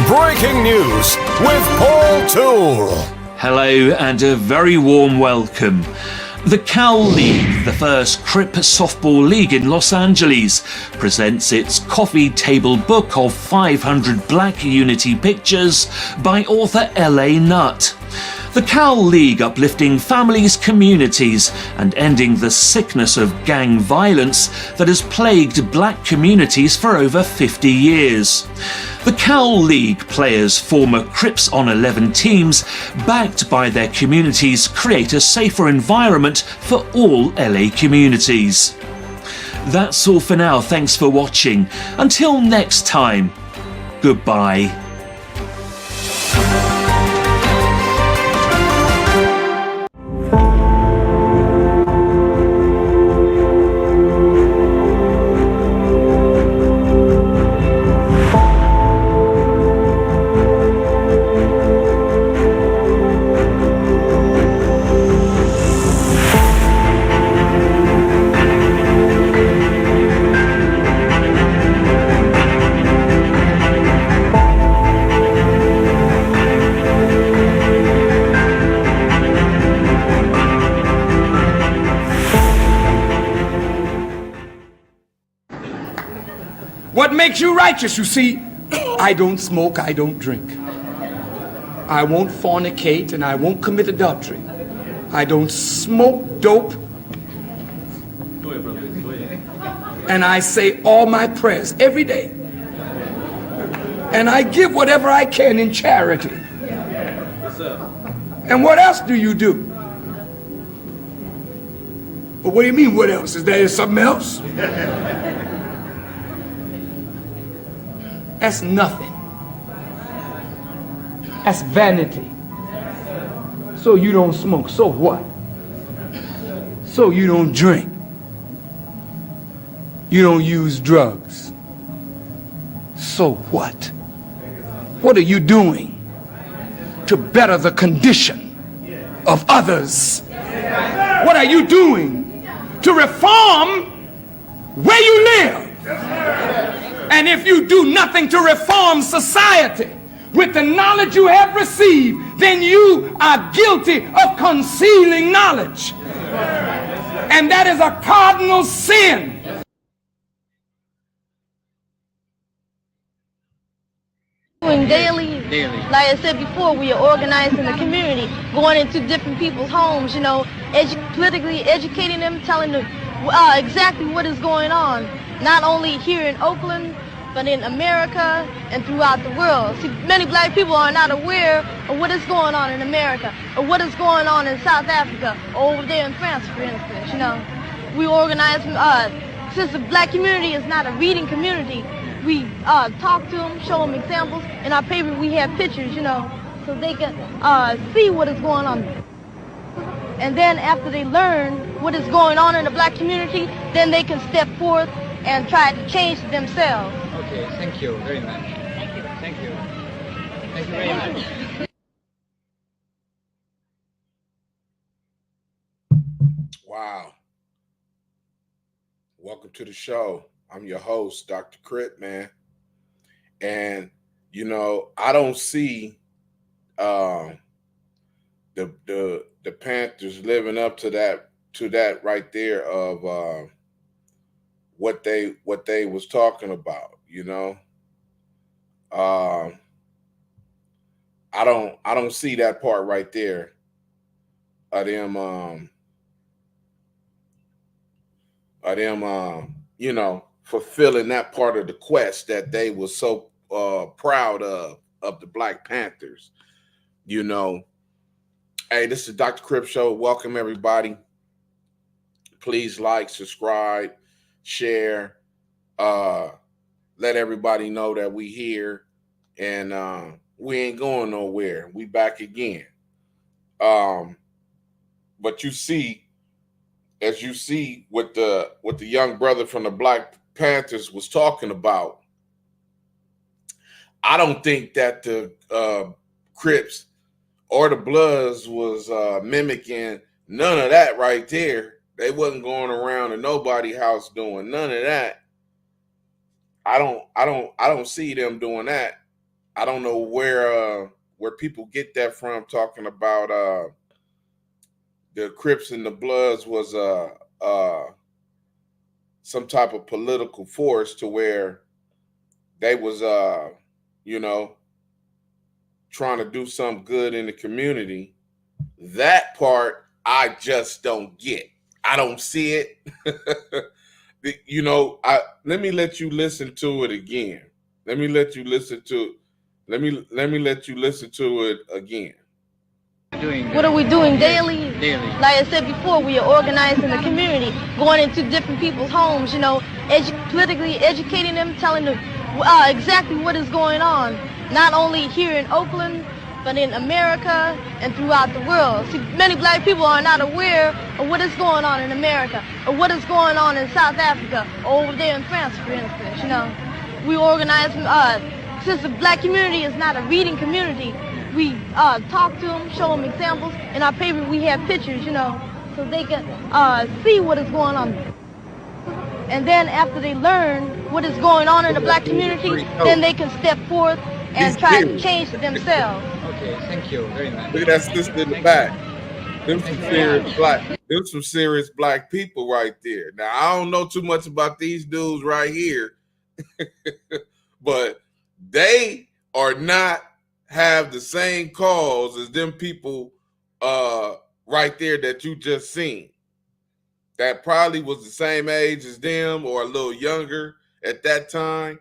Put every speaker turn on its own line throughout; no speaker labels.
Breaking news with Paul Toole.
Hello and a very warm welcome. The Cal League, the first Crip softball league in Los Angeles, presents its coffee table book of 500 Black Unity pictures by author L.A. Nutt. The Cal League uplifting families, communities, and ending the sickness of gang violence that has plagued black communities for over 50 years. The Cal League players, former Crips on 11 teams, backed by their communities, create a safer environment for all LA communities. That's all for now. Thanks for watching. Until next time, goodbye.
What makes you righteous? You see, I don't smoke, I don't drink. I won't fornicate and I won't commit adultery. I don't smoke dope. And I say all my prayers every day. And I give whatever I can in charity. And what else do you do? Well, what do you mean, what else? Is there something else? That's nothing. That's vanity. So you don't smoke, so what? So you don't drink. You don't use drugs. So what? What are you doing to better the condition of others? What are you doing to reform where you live? And if you do nothing to reform society with the knowledge you have received, then you are guilty of concealing knowledge. And that is a cardinal sin.
Daily, like I said before, we are organized in the community, going into different people's homes, you know, politically educating them, telling them exactly what is going on, not only here in Oakland, but in America and throughout the world. See, many black people are not aware of what is going on in America, or what is going on in South Africa, or over there in France, for instance, you know. We organize, since the black community is not a reading community, we talk to them, show them examples. In our paper, we have pictures, you know, so they can see what is going on. And then after they learn what is going on in the black community, then they can step forth and try to change themselves.
Okay, thank you very much. Thank you. Thank you. Thank you very much.
Wow. Welcome to the show. I'm your host, Dr. Crip, man. And, you know, I don't see the Panthers living up to that right there of what they was talking about, you know. I don't see that part right there of them you know, fulfilling that part of the quest that they were so proud of the Black Panthers. You know, hey, this is Dr. Crip Show. Welcome everybody. Please like, subscribe, share, let everybody know that we here, and we ain't going nowhere. We back again. But you see, as you see what the young brother from the Black Panthers was talking about, I don't think that the Crips or the Bloods was mimicking none of that right there. They wasn't going around to nobody's house doing none of that. I don't see them doing that. I don't know where people get that from, talking about the Crips and the Bloods was some type of political force to where they was you know, trying to do something good in the community. That part I just don't get. I don't see it. You know, let me let you listen to it again. Let me let you listen to let you listen to it again.
What are we doing daily?
Daily.
Like I said before, we are organizing the community, going into different people's homes, you know, politically educating them, telling them exactly what is going on, not only here in Oakland, but in America and throughout the world. See, many black people are not aware of what is going on in America, or what is going on in South Africa, or over there in France, for instance, you know. We organize, since the black community is not a reading community, we talk to them, show them examples. In our paper, we have pictures, you know, so they can see what is going on. And then after they learn what is going on in the black community, then they can step forth and try to change it themselves.
Okay, thank you very much.
Look at that sister in the back. Them some serious black people right there. Now I don't know too much about these dudes right here, but they are not have the same cause as them people right there that you just seen. That probably was the same age as them or a little younger at that time.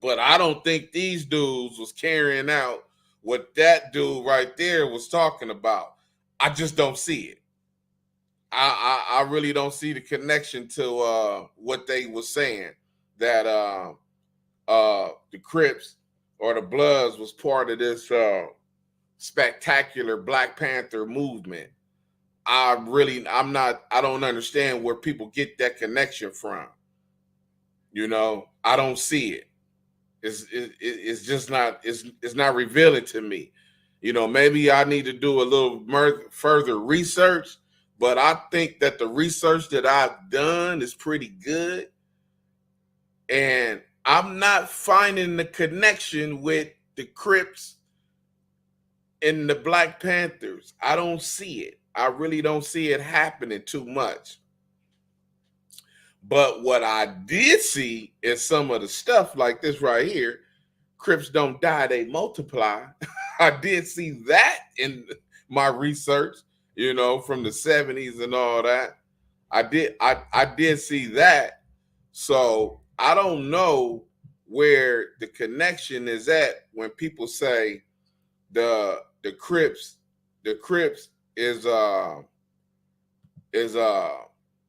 But I don't think these dudes was carrying out what that dude right there was talking about. I just don't see it. I really don't see the connection to what they was saying, that the Crips or the Bloods was part of this spectacular Black Panther movement. I don't understand where people get that connection from. You know, I don't see it. It's just not, it's not revealing to me. You know, maybe I need to do a little further research, but I think that the research that I've done is pretty good. And I'm not finding the connection with the Crips and the Black Panthers. I don't see it. I really don't see it happening too much. But what I did see is some of the stuff like this right here. Crips don't die, they multiply. I did see that in my research, you know, from the 70s and all that. I did see that. So I don't know where the connection is at when people say the Crips is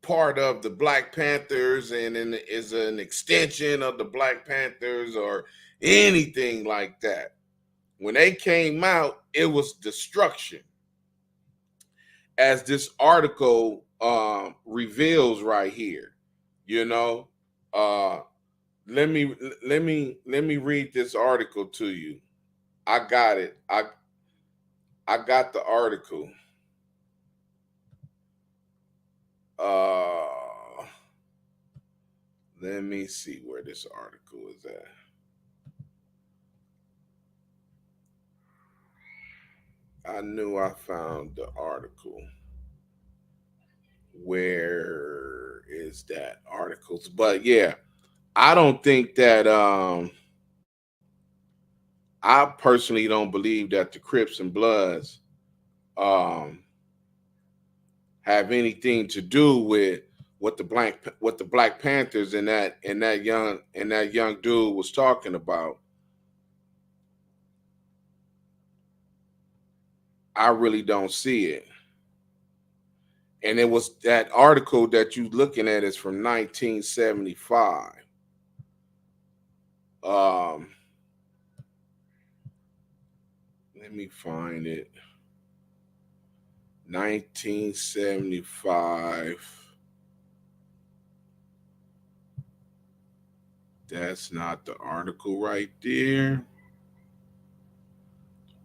part of the Black Panthers and is an extension of the Black Panthers or anything like that. When they came out, it was destruction, as this article reveals right here. You know, let me read this article to you. I got it. I got the article. Let me see where this article is at. I knew I found the article. Where is that articles? But yeah, I don't think that I personally don't believe that the Crips and Bloods have anything to do with what the Black Panthers and that young dude was talking about. I really don't see it. And it was that article that you're looking at is from 1975. Let me find it. 1975. That's not the article right there.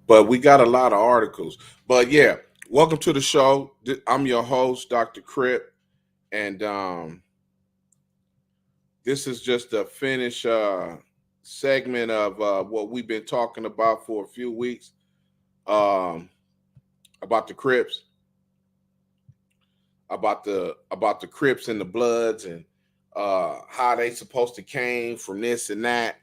But we got a lot of articles. But yeah, welcome to the show. I'm your host, Dr. Crip. And this is just a finished segment of what we've been talking about for a few weeks, about the Crips, about the Crips and the Bloods, and how they supposed to came from this and that.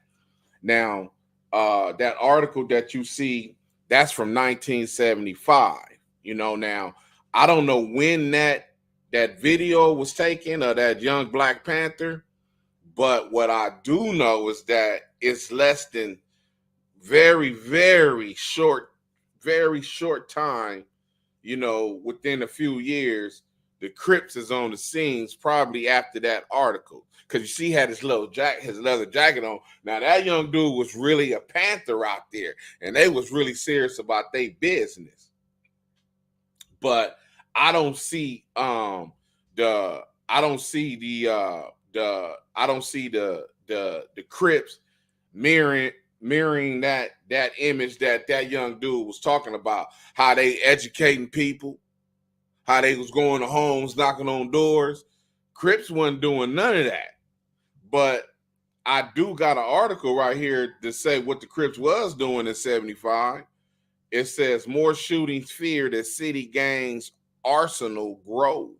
Now, that article that you see, that's from 1975. You know, now I don't know when that video was taken of that young Black Panther, but what I do know is that it's less than very short time, you know, within a few years, the Crips is on the scenes probably after that article. Because you see, he had his leather jacket on. Now that young dude was really a Panther out there, and they was really serious about their business. But I don't see the Crips mirroring that image that young dude was talking about, how they educating people, how they was going to homes, knocking on doors. Crips wasn't doing none of that. But I do got an article right here to say what the Crips was doing in 75. It says more shootings feared as city gangs arsenal grows.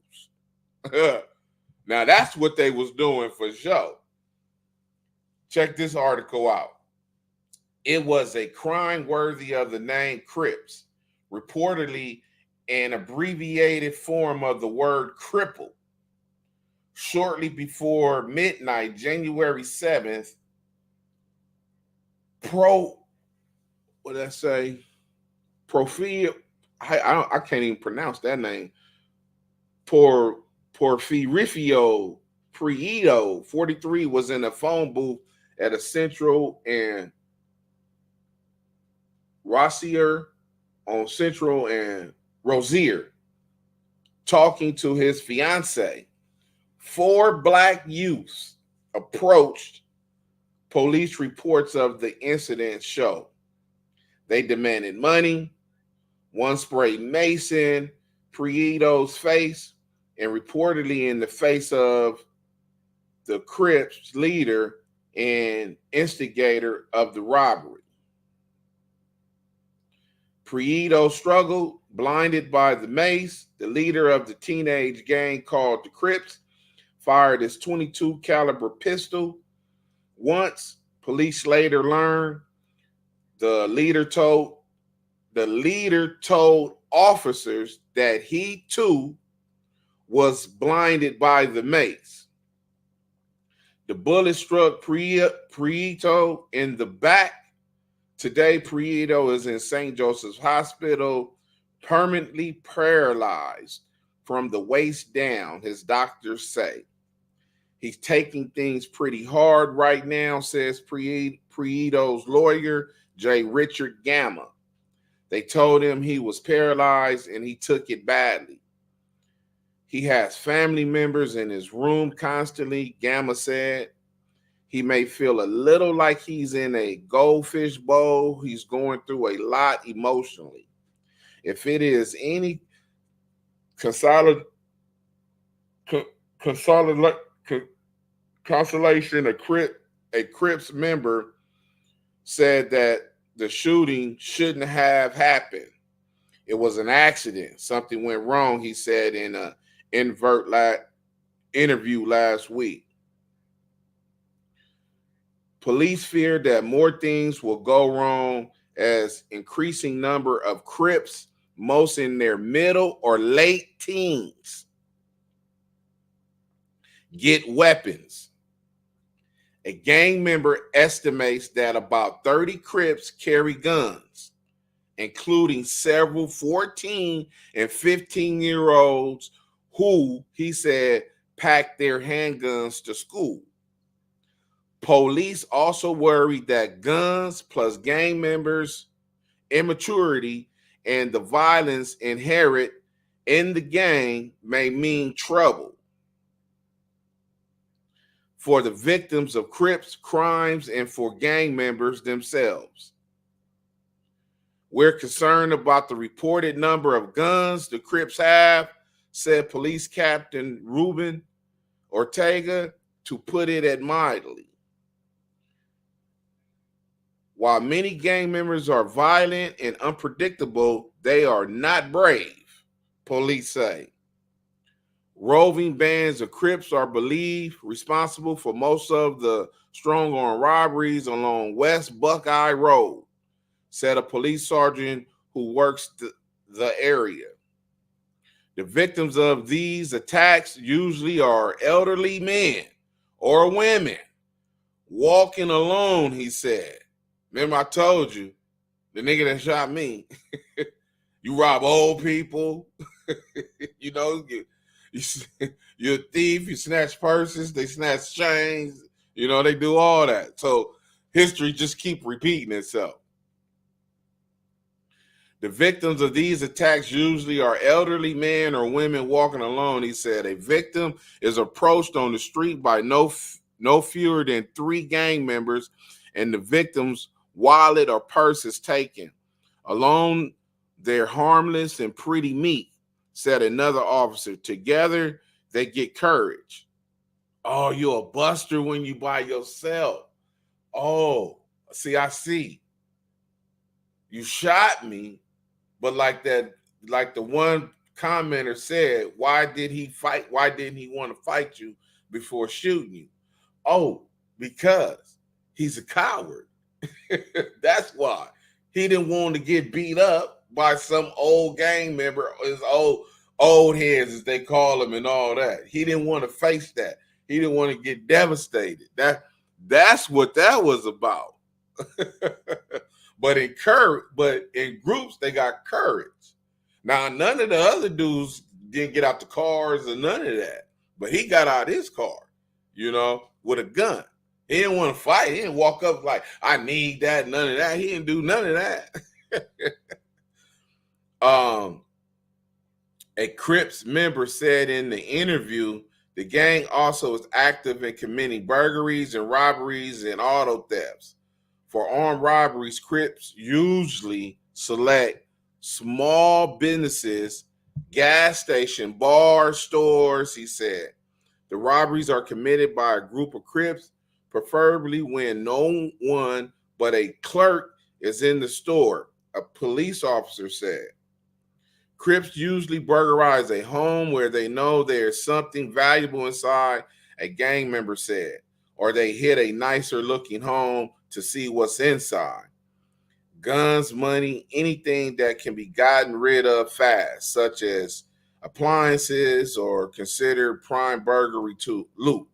Now that's what they was doing for sure. Check this article out. It was a crime worthy of the name Crips, reportedly an abbreviated form of the word cripple. Shortly before midnight, January 7th, I can't even pronounce that name. Porfirio Prieto, 43, was in a phone booth at a Central and Rosier talking to his fiance. 4 Black youths approached, police reports of the incident show. They demanded money. One sprayed mace in Prieto's face and reportedly in the face of the Crips leader and instigator of the robbery. Prieto struggled, blinded by the mace. The leader of the teenage gang called the Crips fired his .22 caliber pistol. Once, police later learned, the leader told officers that he too was blinded by the mace. The bullet struck Prieto in the back. Today, Prieto is in St. Joseph's Hospital, permanently paralyzed from the waist down, his doctors say. He's taking things pretty hard right now, says Prieto's lawyer, J. Richard Gamma. They told him he was paralyzed and he took it badly. He has family members in his room constantly, Gamma said. He may feel a little like he's in a goldfish bowl. He's going through a lot emotionally. If it is any consolation, a Crips member said that the shooting shouldn't have happened. It was an accident. Something went wrong, he said in an interview last week. Police fear that more things will go wrong as increasing number of Crips, most in their middle or late teens, get weapons. A gang member estimates that about 30 Crips carry guns, including several 14 and 15-year-olds who, he said, packed their handguns to school. Police also worry that guns plus gang members' immaturity and the violence inherent in the gang may mean trouble for the victims of Crips crimes and for gang members themselves. We're concerned about the reported number of guns the Crips have, said Police Captain Ruben Ortega, to put it mildly. While many gang members are violent and unpredictable, they are not brave, police say. Roving bands of Crips are believed responsible for most of the strong-arm robberies along West Buckeye Road, said a police sergeant who works the area. The victims of these attacks usually are elderly men or women walking alone, he said. Remember I told you, the nigga that shot me, you rob old people, you know, you're a thief, you snatch purses, they snatch chains, you know, they do all that. So history just keep repeating itself. The victims of these attacks usually are elderly men or women walking alone, he said. A victim is approached on the street by no fewer than 3 gang members, and the victim's wallet or purse is taken. Alone, they're harmless and pretty meek, said another officer. Together, they get courage. Oh, you're a buster when you by yourself. Oh, see, I see. You shot me, but like the one commenter said, why did he fight? Why didn't he want to fight you before shooting you? Oh, because he's a coward. That's why. He didn't want to get beat up by some old gang member, his old heads, as they call them, and all that. He didn't want to face that. He didn't want to get devastated. That's what that was about. But in groups, they got courage. Now, none of the other dudes didn't get out the cars or none of that. But he got out his car, you know, with a gun. He didn't want to fight. He didn't walk up like, I need that, none of that. He didn't do none of that. A Crips member said in the interview, the gang also is active in committing burglaries and robberies and auto thefts. For armed robberies, Crips usually select small businesses, gas station, bars, stores, he said. The robberies are committed by a group of Crips, preferably when no one but a clerk is in the store, a police officer said. Crips usually burglarize a home where they know there's something valuable inside, a gang member said, or they hit a nicer looking home to see what's inside. Guns, money, anything that can be gotten rid of fast, such as appliances or considered prime burglary to loot.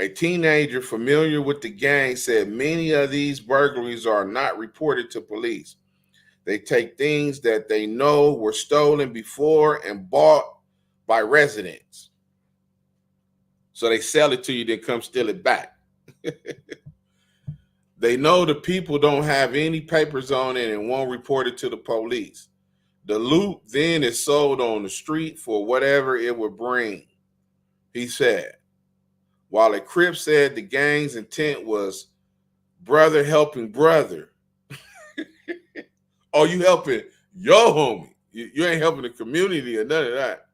A teenager familiar with the gang said many of these burglaries are not reported to police. They take things that they know were stolen before and bought by residents. So they sell it to you, then come steal it back. They know the people don't have any papers on it and won't report it to the police. The loot then is sold on the street for whatever it would bring, he said. While a Crip said the gang's intent was brother helping brother. Oh, you helping your homie. You ain't helping the community or none of that.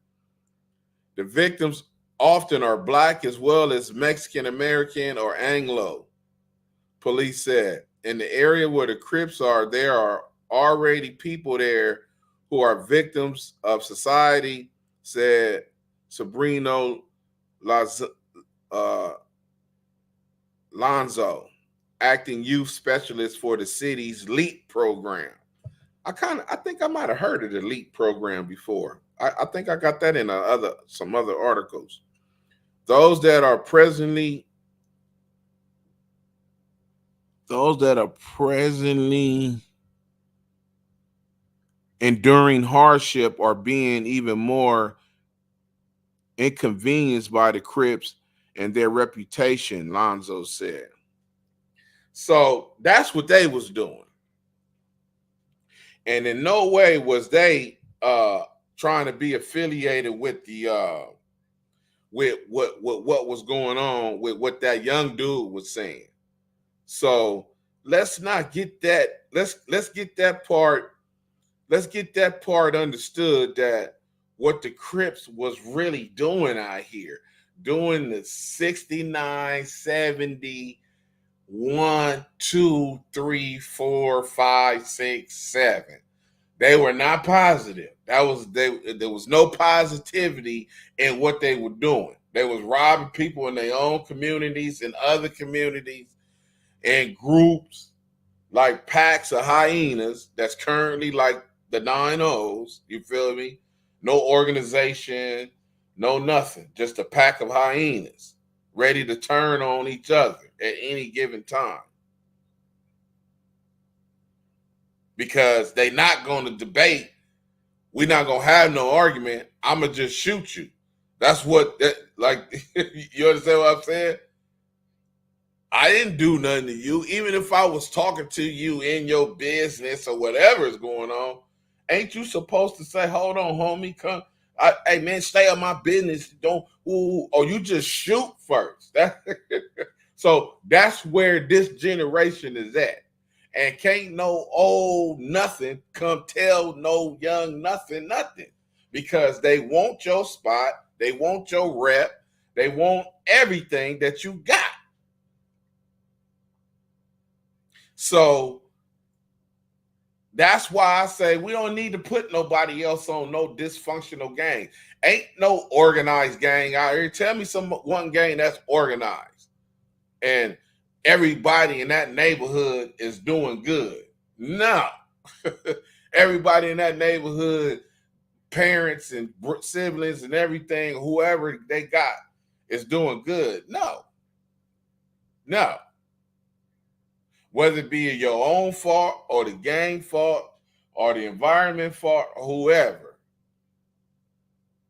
The victims often are Black as well as Mexican American or Anglo, police said. In the area where the Crips are, there are already people there who are victims of society, said Sabrino Lanzo, acting youth specialist for the city's LEAP program. I think I might have heard of the LEAP program before. I think I got that in some other articles. Those that are presently enduring hardship are being even more inconvenienced by the Crips and their reputation, Lonzo said. So that's what they was doing. And in no way was they trying to be affiliated with the with what was going on with what that young dude was saying. So let's not get that. Let's get that part. Let's get that part understood, that what the Crips was really doing out here, doing the 69, 70, 1, 2, 3, 4, 5, 6, 7. They were not positive. There was no positivity in what they were doing. They was robbing people in their own communities and other communities and groups like packs of hyenas that's currently like the 9-0s. You feel me? No organization, no nothing. Just a pack of hyenas ready to turn on each other at any given time. Because they not going to debate. We're not going to have no argument. I'm going to just shoot you. That's what, you understand what I'm saying? I didn't do nothing to you. Even if I was talking to you in your business or whatever is going on, ain't you supposed to say, hold on, homie, come. Hey, man, stay on my business. Don't, or you just shoot first. So that's where this generation is at. And can't no old nothing come tell no young nothing. Because they want your spot. They want your rep. They want everything that you got. So that's why I say we don't need to put nobody else on no dysfunctional gang. Ain't no organized gang out here. Tell me one gang that's organized and everybody in that neighborhood is doing good. No. Everybody in that neighborhood, parents and siblings and everything, whoever they got is doing good. No. Whether it be your own fault or the gang fault or the environment fault or whoever.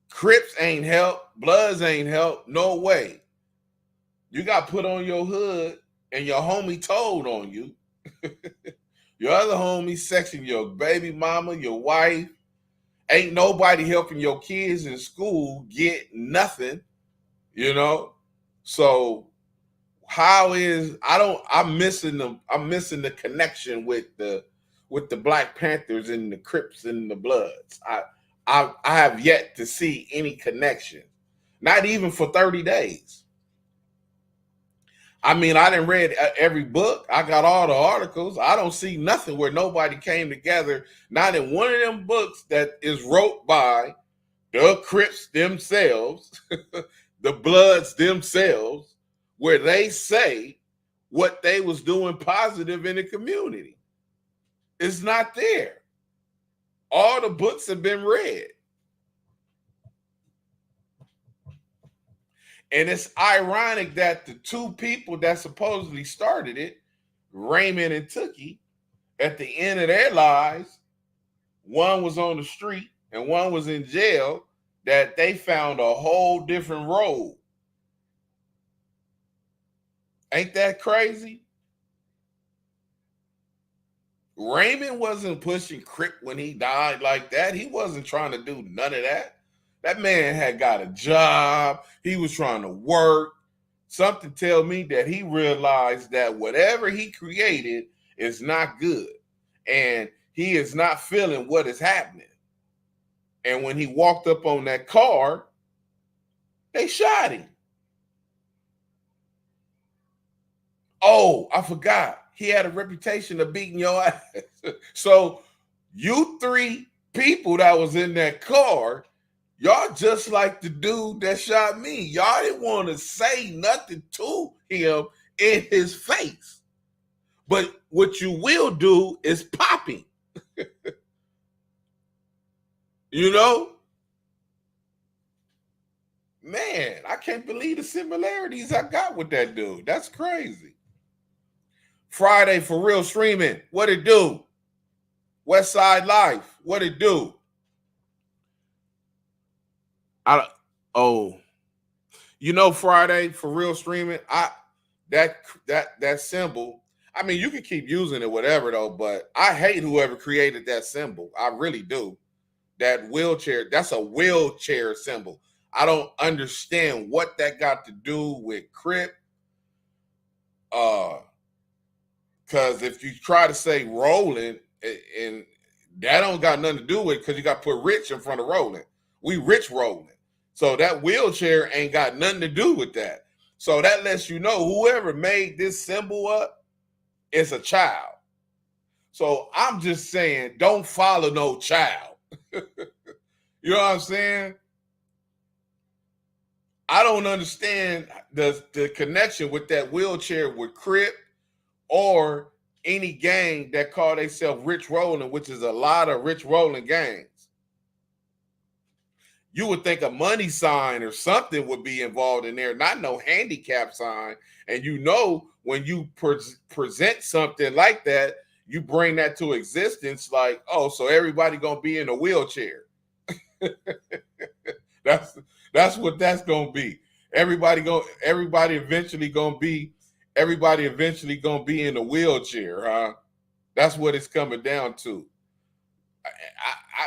Crips ain't help. Bloods ain't help. No way. You got put on your hood and your homie told on you. Your other homie sexing your baby mama, your wife. Ain't nobody helping your kids in school get nothing, you know? So I'm missing the connection with the Black Panthers and the Crips and the Bloods. I have yet to see any connection, not even for 30 days. I mean, I didn't read every book. I got all the articles. I don't see nothing where nobody came together, not in one of them books that is wrote by the Crips themselves, the Bloods themselves, where they say what they was doing positive in the community. It's not there. All the books have been read. And it's ironic that the two people that supposedly started it, Raymond and Tookie, at the end of their lives, one was on the street and one was in jail, that they found a whole different road. Ain't that crazy? Raymond wasn't pushing Crip when he died like that. He wasn't trying to do none of that. That man had got a job. He was trying to work. Something tell me that he realized that whatever he created is not good. And he is not feeling what is happening. And when he walked up on that car, they shot him. Oh, I forgot. He had a reputation of beating your ass. So you three people that was in that car, y'all just like the dude that shot me. Y'all didn't want to say nothing to him in his face. But what you will do is pop him. You know? Man, I can't believe the similarities I got with that dude. That's crazy. Friday for real streaming. What it do? West Side Life. What it do? You know, Friday for real streaming. That symbol. I mean, you can keep using it, whatever though. But I hate whoever created that symbol. I really do. That wheelchair. That's a wheelchair symbol. I don't understand what that got to do with Crip. Because if you try to say rolling, and that don't got nothing to do with it, because you got to put rich in front of rolling. We rich rolling. So that wheelchair ain't got nothing to do with that. So that lets you know whoever made this symbol up is a child. So I'm just saying, don't follow no child. You know what I'm saying? I don't understand the connection with that wheelchair with Crip or any gang that call themselves Rich Rolling, which is a lot of Rich Rolling gangs. You would think a money sign or something would be involved in there, not no handicap sign. And you know, when you present something like that, you bring that to existence like, oh, so everybody gonna be in a wheelchair. That's what that's gonna be. Everybody eventually gonna be in a wheelchair, huh? That's what it's coming down to.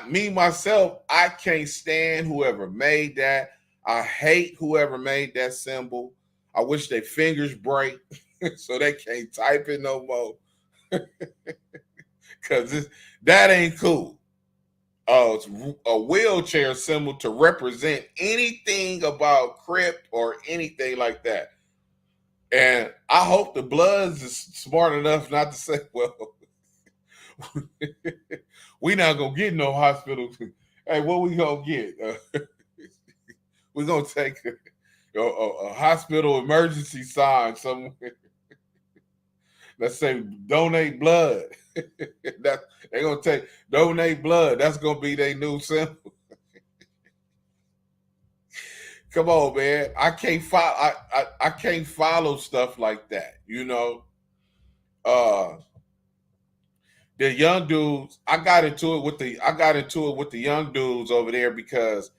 Me myself, I can't stand whoever made that. I hate whoever made that symbol. I wish their fingers break so they can't type it no more. Because that ain't cool. It's a wheelchair symbol to represent anything about Crip or anything like that. And I hope the Bloods is smart enough not to say, well, we not gonna get no hospital. Hey, what we gonna get? We're gonna take a hospital emergency sign somewhere. Let's say donate blood. That they're gonna take donate blood. That's gonna be their new symbol. Come on, man. I can't follow. I can't follow stuff like that. You know. The young dudes. I got into it with the young dudes over there because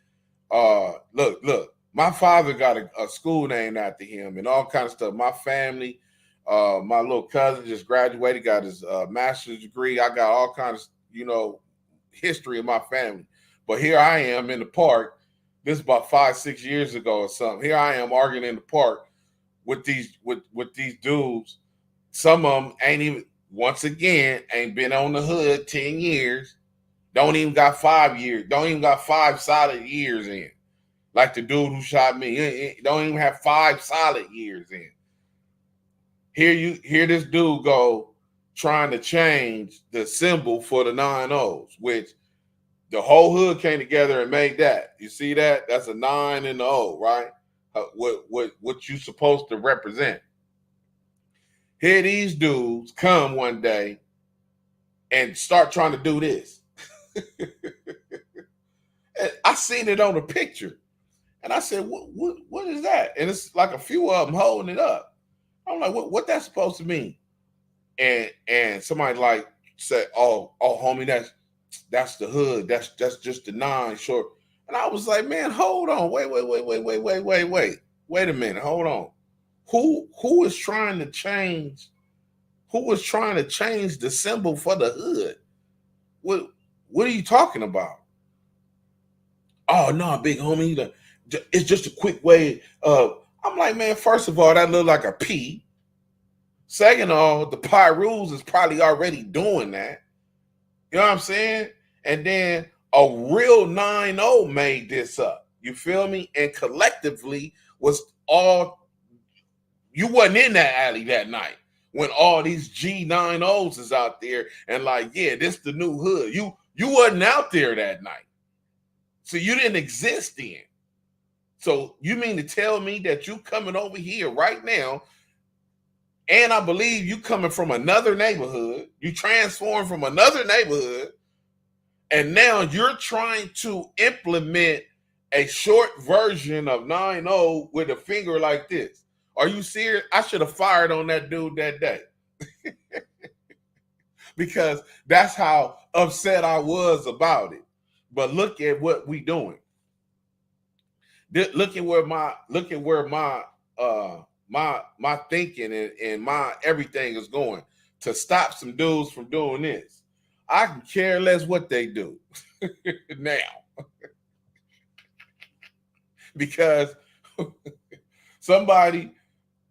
look. My father got a school named after him and all kinds of stuff. My family. My little cousin just graduated, got his master's degree. I got all kinds of, history of my family. But here I am in the park. This is about 5-6 years ago or something. Here I am arguing in the park with these dudes. Some of them ain't been on the hood 10 years. Don't even got 5 years. Don't even got 5 solid years in. Like the dude who shot me. Don't even have 5 solid years in. Hear this dude go trying to change the symbol for the 9-0s, which the whole hood came together and made that. You see that? That's a 9 and the 0, right? What you supposed to represent. Here these dudes come one day and start trying to do this. I seen it on the picture, and I said, "What is that?" And it's like a few of them holding it up. I'm like, what that's supposed to mean? And somebody like said, oh, homie, that's the hood. That's just the 9 short. And I was like, man, hold on. Wait a minute. Hold on. Who is trying to change? Who was trying to change the symbol for the hood? What are you talking about? Oh no, big homie. It's just a quick way of. I'm like, man, first of all, that looked like a P. Second of all, the Pyrus is probably already doing that. You know what I'm saying? And then a real 9-0 made this up. You feel me? And collectively was all, you wasn't in that alley that night when all these G9Os is out there and like, yeah, this the new hood. You wasn't out there that night. So you didn't exist then. So you mean to tell me that you coming over here right now, and I believe you coming from another neighborhood, you transformed from another neighborhood, and now you're trying to implement a short version of 9-0 with a finger like this. Are you serious? I should have fired on that dude that day. Because that's how upset I was about it. But look at what we doing. Look at where my thinking and my everything is going to stop some dudes from doing this. I can care less what they do now. Because somebody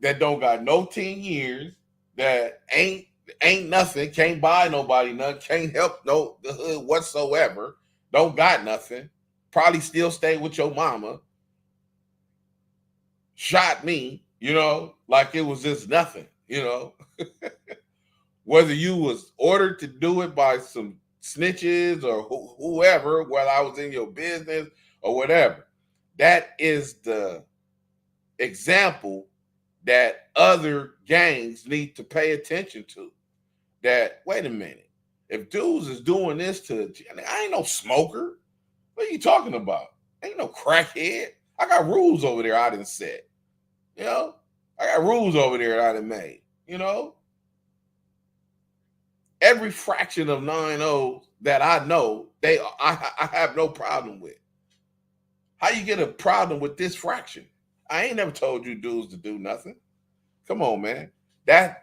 that don't got no 10 years, that ain't nothing, can't buy nobody nothing, can't help the hood whatsoever, don't got nothing, probably still stay with your mama, shot me, like it was just nothing, whether you was ordered to do it by some snitches or whoever, whether I was in your business or whatever. That is the example that other gangs need to pay attention to. That, wait a minute, if dudes is doing this to, I ain't no smoker. What are you talking about? I ain't no crackhead. I got rules over there I done set. I got rules over there I done made. Every fraction of 9-0 that I know, I have no problem with. How you get a problem with this fraction? I ain't never told you dudes to do nothing. Come on, man. That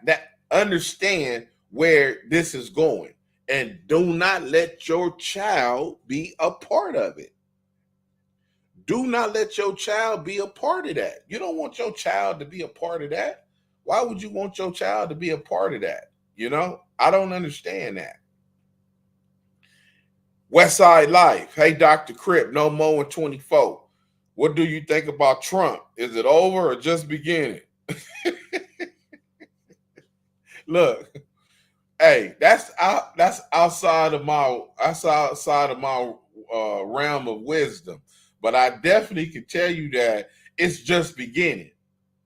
understand where this is going, and do not let your child be a part of it. Do not let your child be a part of that. You don't want your child to be a part of that. Why would you want your child to be a part of that? I don't understand that. Westside Life. Hey, Dr. Crip, no more in 24. What do you think about Trump? Is it over or just beginning? Look, hey, that's outside of my realm of wisdom. But I definitely can tell you that it's just beginning,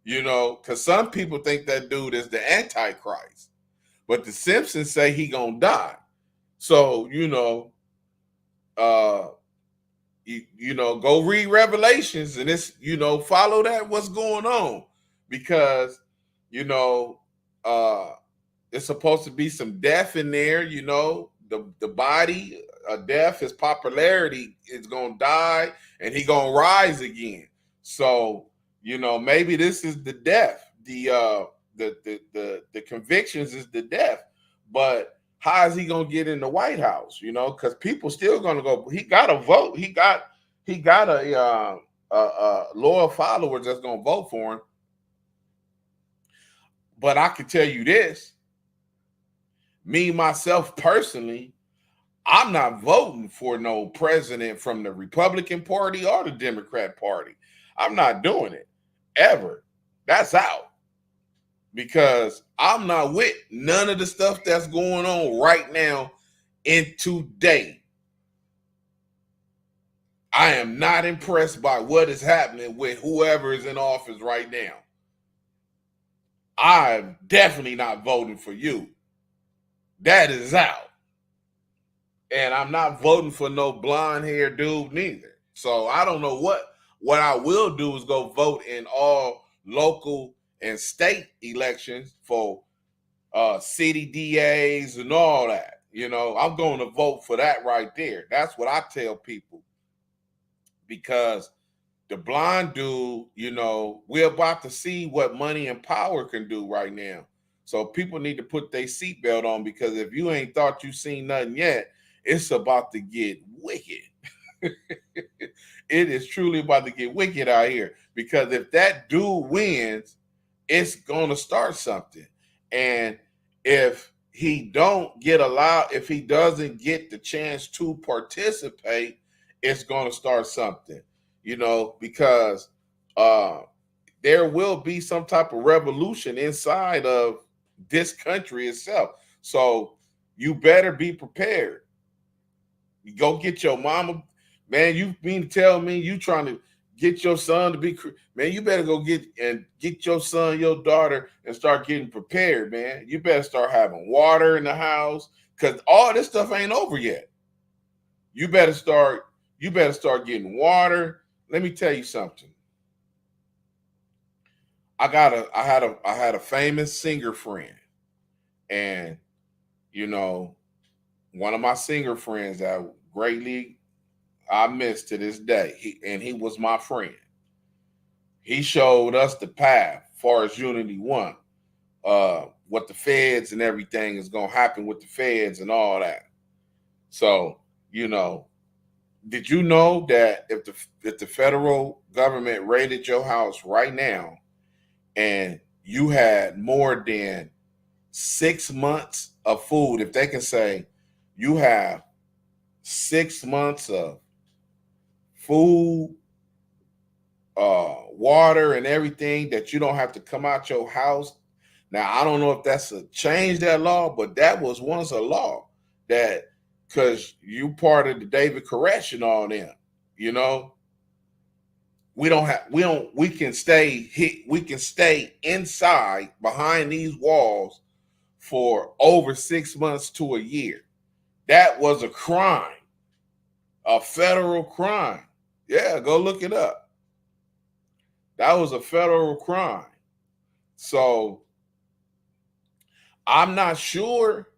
because some people think that dude is the Antichrist. But the Simpsons say he gonna die. So, go read Revelations and it's, follow that, what's going on. Because, it's supposed to be some death in there, the body, death, his popularity is gonna die and he gonna rise again. So, maybe this is the death. The convictions is the death, but how is he gonna get in the White House? Because people still gonna go. He got a vote. He got a loyal followers that's gonna vote for him. But I can tell you this: me myself personally, I'm not voting for no president from the Republican Party or the Democrat Party. I'm not doing it ever. That's out. Because I'm not with none of the stuff that's going on right now in today. I am not impressed by what is happening with whoever is in office right now. I'm definitely not voting for you. That is out. And I'm not voting for no blonde-haired dude neither. So I don't know what I will do is go vote in all local and state elections for city DAs and all that. I'm going to vote for that right there. That's what I tell people. Because the blind dude, we're about to see what money and power can do right now. So people need to put their seatbelt on, because if you ain't thought you seen nothing yet, it's about to get wicked. It is truly about to get wicked out here. Because if that dude wins, it's going to start something. And if he doesn't get the chance to participate, it's going to start something, because there will be some type of revolution inside of this country itself. So you better be prepared. You go get your mama. Man, you mean to tell me you trying to get your son to be, man, you better go get your son, your daughter, and start getting prepared, man. You better start having water in the house, because all this stuff ain't over yet. You better start getting water. Let me tell you something. I had a famous singer friend, and one of my singer friends that greatly I miss to this day. He was my friend. He showed us the path as far as Unity 1, what the feds and everything is going to happen with the feds and all that. So, did you know that if the federal government raided your house right now and you had more than 6 months of food, if they can say you have 6 months of food, water and everything, that you don't have to come out your house. Now, I don't know if that's a change that law, but that was once a law that, because you part of the David Koresh and all them, you know, we can stay inside behind these walls for over 6 months to a year. That was a crime, a federal crime. Yeah, go look it up. That was a federal crime. So I'm not sure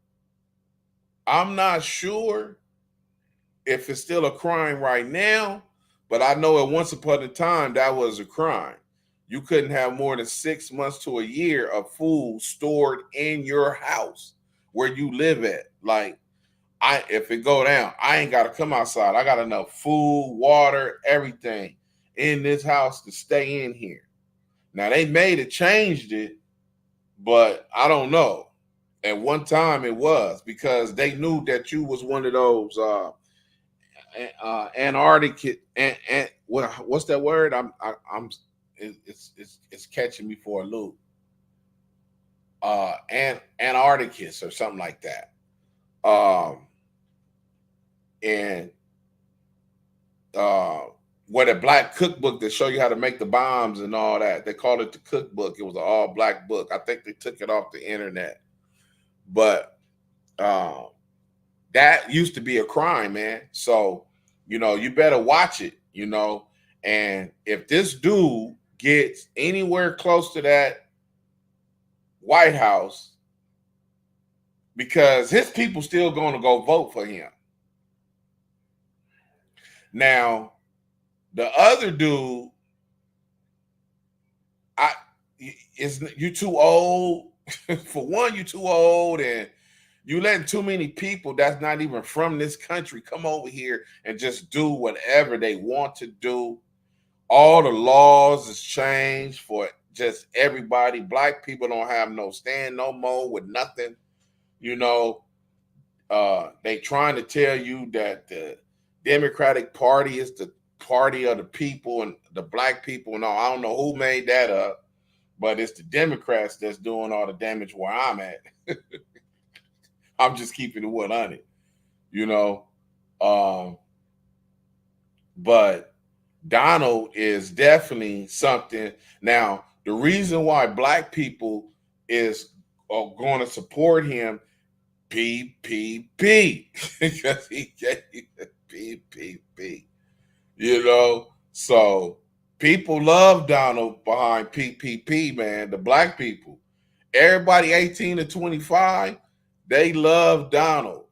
if it's still a crime right now, but I know at once upon a time that was a crime. You couldn't have more than 6 months to a year of food stored in your house where you live at. Like, if it go down, I ain't got to come outside. I got enough food, water, everything in this house to stay in here. Now, they changed it, but I don't know. At one time it was, because they knew that you was one of those Antarctic and what's that word? It's catching me for a loop. Antarcticus or something like that. And where the black cookbook that show you how to make the bombs and all that, they called it the cookbook. It was an all black book. I think they took it off the internet, but that used to be a crime, man. So, you know, you better watch it, you know. And if this dude gets anywhere close to that White House, because his people still going to go vote for him. Now, the other dude, you too old. For one, you too old, and you letting too many people that's not even from this country come over here and just do whatever they want to do. All the laws has changed for just everybody. Black people don't have no stand no more with nothing. You know, they trying to tell you that the Democratic Party is the party of the people and the black people. And all. I don't know who made that up, but it's the Democrats that's doing all the damage where I'm at. I'm just keeping it 100, you know. But Donald is definitely something. Now, the reason why black people are going to support him, PPP, because he gave the PPP, you know. So people love Donald behind PPP, man. The black people, everybody 18 to 25, they love Donald.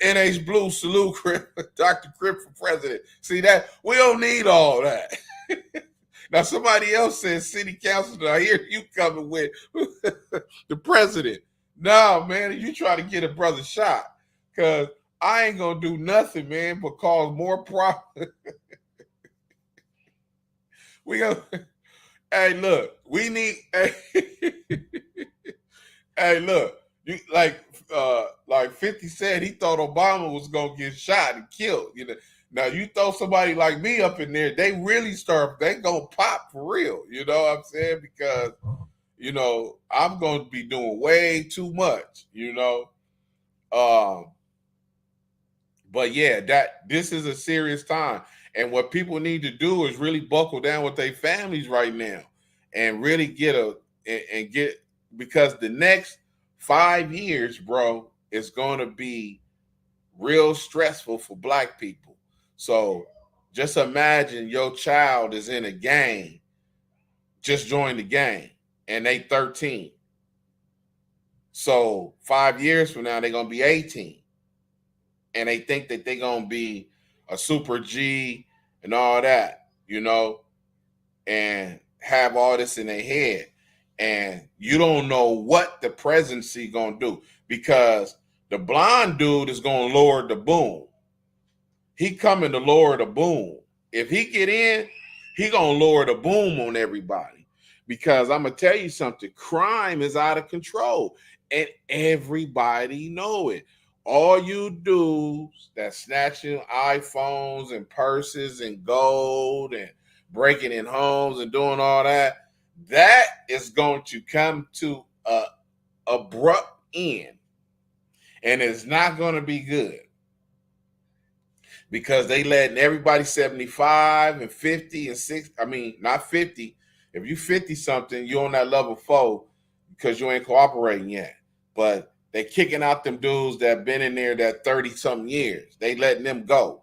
NH Blue, salute, Crip, Dr. Crip for president. See that? We don't need all that. Now, somebody else says city council. I hear you coming with the president. No, man, you try to get a brother shot, because I ain't going to do nothing, man, but cause more problems. We go, hey, look, we need, hey, look, you like 50 said he thought Obama was gonna get shot and killed. You know, now you throw somebody like me up in there, they gonna pop for real. You know what I'm saying? Because, you know, I'm gonna be doing way too much, you know. But yeah, this is a serious time. And what people need to do is really buckle down with their families right now and really get because the next 5 years, bro, is going to be real stressful for black people. So just imagine your child is in a gang, just joined the gang, and they 13. So 5 years from now, they're going to be 18. And they think that they're going to be a super G and all that, you know, and have all this in their head. And you don't know what the presidency going to do, because the blonde dude is going to lower the boom. He coming to lower the boom. If he get in, he going to lower the boom on everybody, because I'm going to tell you something. Crime is out of control and everybody know it. All you dudes that snatching iPhones and purses and gold and breaking in homes and doing all that, that is going to come to a abrupt end, and it's not going to be good because they letting everybody 75 and 50 and 60. I mean, not 50. If you 50 something, you're on that level 4 because you ain't cooperating yet. But they kicking out them dudes that been in there that 30 something years. They letting them go.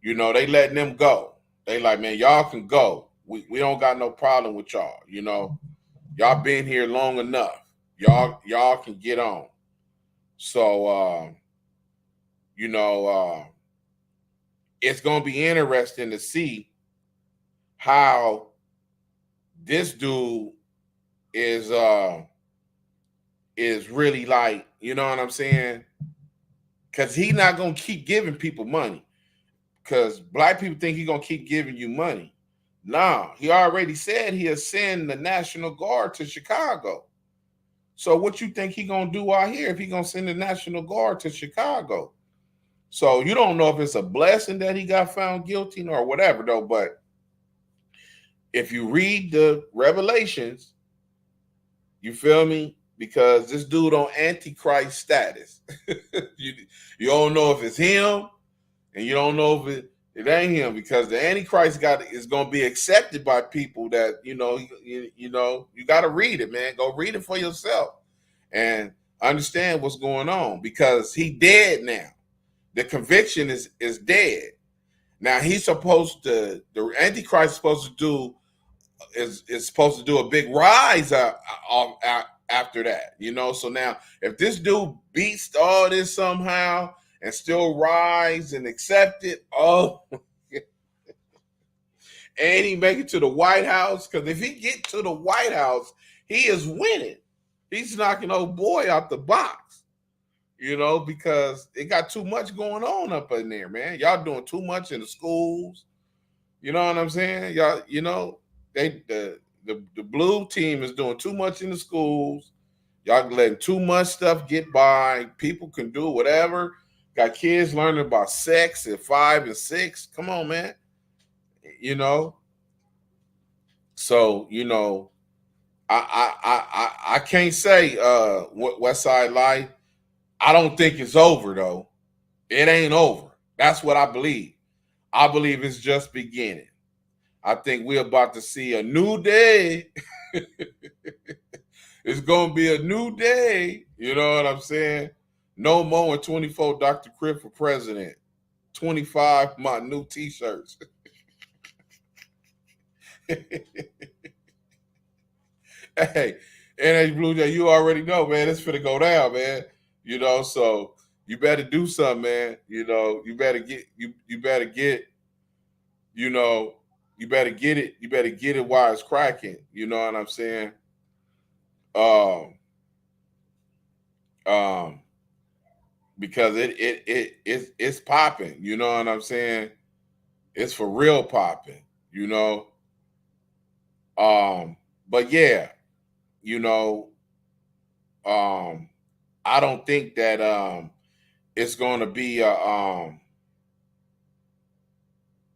You know, they letting them go. They like, man, y'all can go. We don't got no problem with y'all. You know, y'all been here long enough. Y'all can get on. So, you know, it's going to be interesting to see how this dude is really like, you know what I'm saying? Because he's not going to keep giving people money. Because black people think he's going to keep giving you money. Nah, he already said he'll send the National Guard to Chicago. So what you think he going to do out here if he going to send the National Guard to Chicago? So you don't know if it's a blessing that he got found guilty or whatever, though. But if you read the Revelations, you feel me? Because this dude on Antichrist status. you don't know if it's him, and you don't know if it ain't him, because the Antichrist is going to be accepted by people that, you know, you got to read it, man. Go read it for yourself and understand what's going on, because he dead now. The conviction is dead. Now he's supposed to, the Antichrist is supposed to do a big rise after that, you know. So now if this dude beats all this somehow and still rise and accept it, oh, and he make it to the White House, because if he get to the White House, he is winning. He's knocking old boy out the box, you know, because it got too much going on up in there, man. Y'all doing too much in the schools. You know what I'm saying? Y'all, you know, the blue team is doing too much in the schools. Y'all letting too much stuff get by. People can do whatever. Got kids learning about sex at 5 and 6. Come on, man. You know. So, you know, I can't say West Side Life. I don't think it's over, though. It ain't over. That's what I believe. I believe it's just beginning. I think we're about to see a new day. It's going to be a new day. You know what I'm saying? No more in 24 Dr. Crip for president. 25 my new t-shirts. Hey, NH Blue Jay, you already know, man. It's finna go down, man. You know, so you better do something, man. You know, you better get, you better get, you know, you better get it. You better get it while it's cracking. You know what I'm saying? Because it's popping. You know what I'm saying? It's for real popping. You know. But yeah, you know, I don't think that it's going to be I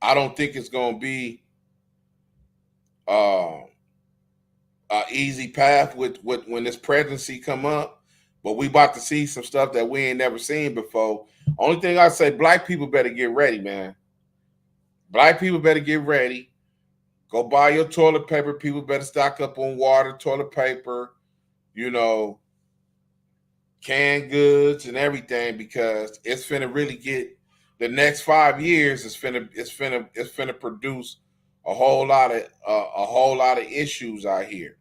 don't think it's going to be a easy path with when this presidency come up. But we about to see some stuff that we ain't never seen before. Only thing I say, black people better get ready, man. Black people better get ready. Go buy your toilet paper. People better stock up on water, toilet paper, you know, canned goods and everything, because it's finna really get, the next 5 years is finna produce a whole lot of issues out here,